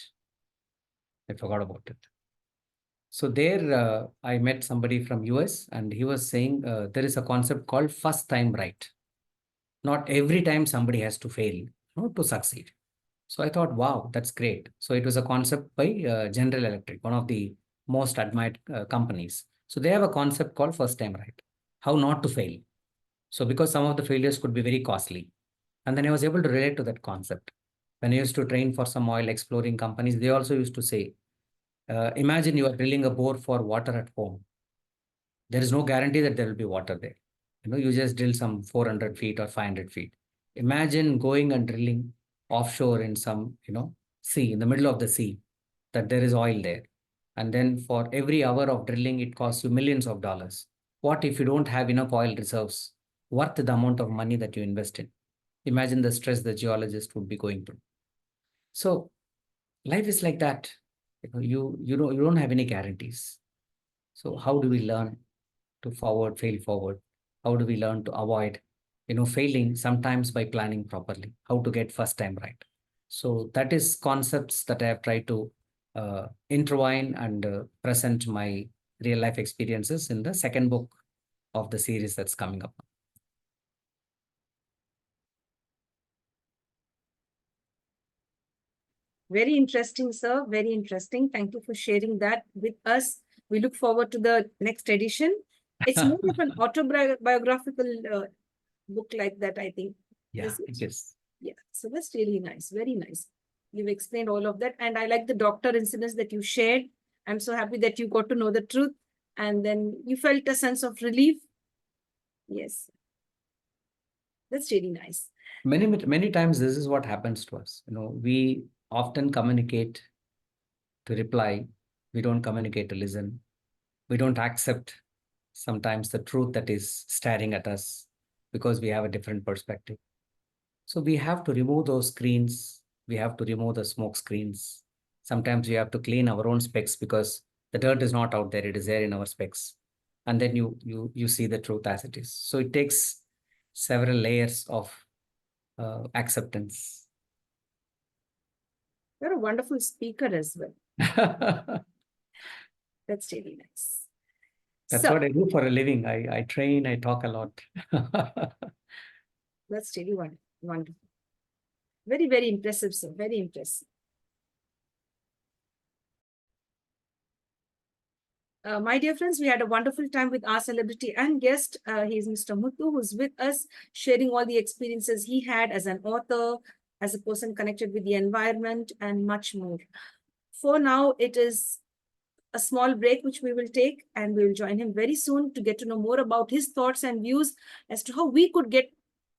I forgot about it. So there, I met somebody from US, and he was saying there is a concept called first time right. Not every time somebody has to fail, to succeed. So I thought, wow, that's great. So it was a concept by General Electric, one of the most admired companies. So they have a concept called first time right, how not to fail. So because some of the failures could be very costly. And then I was able to relate to that concept. When I used to train for some oil exploring companies, they also used to say, imagine you are drilling a bore for water at home. There is no guarantee that there will be water there. You just drill some 400 feet or 500 feet. Imagine going and drilling offshore in some, sea, in the middle of the sea, that there is oil there. And then for every hour of drilling, it costs you millions of dollars. What if you don't have enough oil reserves worth the amount of money that you invest in? Imagine the stress the geologist would be going through. So life is like that. You don't have any guarantees. So how do we learn to fail forward? How do we learn to avoid, failing sometimes by planning properly? How to get first time right? So that is concepts that I have tried to intertwine and present my real life experiences in the second book of the series that's coming up. Very interesting, sir. Very interesting. Thank you for sharing that with us. We look forward to the next edition. It's more of an autobiographical book like that, I think. Yeah, Is it? it is. Yeah, so that's really nice. Very nice. You've explained all of that. And I like the doctor incidents that you shared. I'm so happy that you got to know the truth. And then you felt a sense of relief. Yes. That's really nice. Many times this is what happens to us. We often communicate to reply. We don't communicate to listen. We don't accept sometimes the truth that is staring at us because we have a different perspective. So we have to remove those screens. We have to remove the smoke screens. Sometimes we have to clean our own specs because the dirt is not out there. It is there in our specs. And then you see the truth as it is. So it takes several layers of acceptance. You're a wonderful speaker as well. That's really nice. That's what I do for a living. I train, I talk a lot. That's really wonderful. Very, very impressive, sir. Very impressive. My dear friends, we had a wonderful time with our celebrity and guest. He is Mr. Muthu, who's with us, sharing all the experiences he had as an author, as a person connected with the environment, and much more. For now, it is a small break which we will take, and we will join him very soon to get to know more about his thoughts and views as to how we could get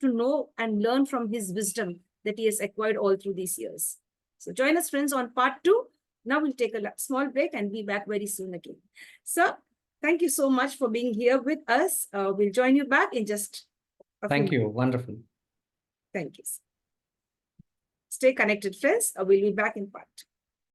to know and learn from his wisdom that he has acquired all through these years. So join us, friends, on part 2. Now we'll take a small break and be back very soon again. Sir, thank you so much for being here with us. We'll join you back in just a few minutes. Thank you. Wonderful. Thank you. Stay connected, friends. We'll be back in part 2.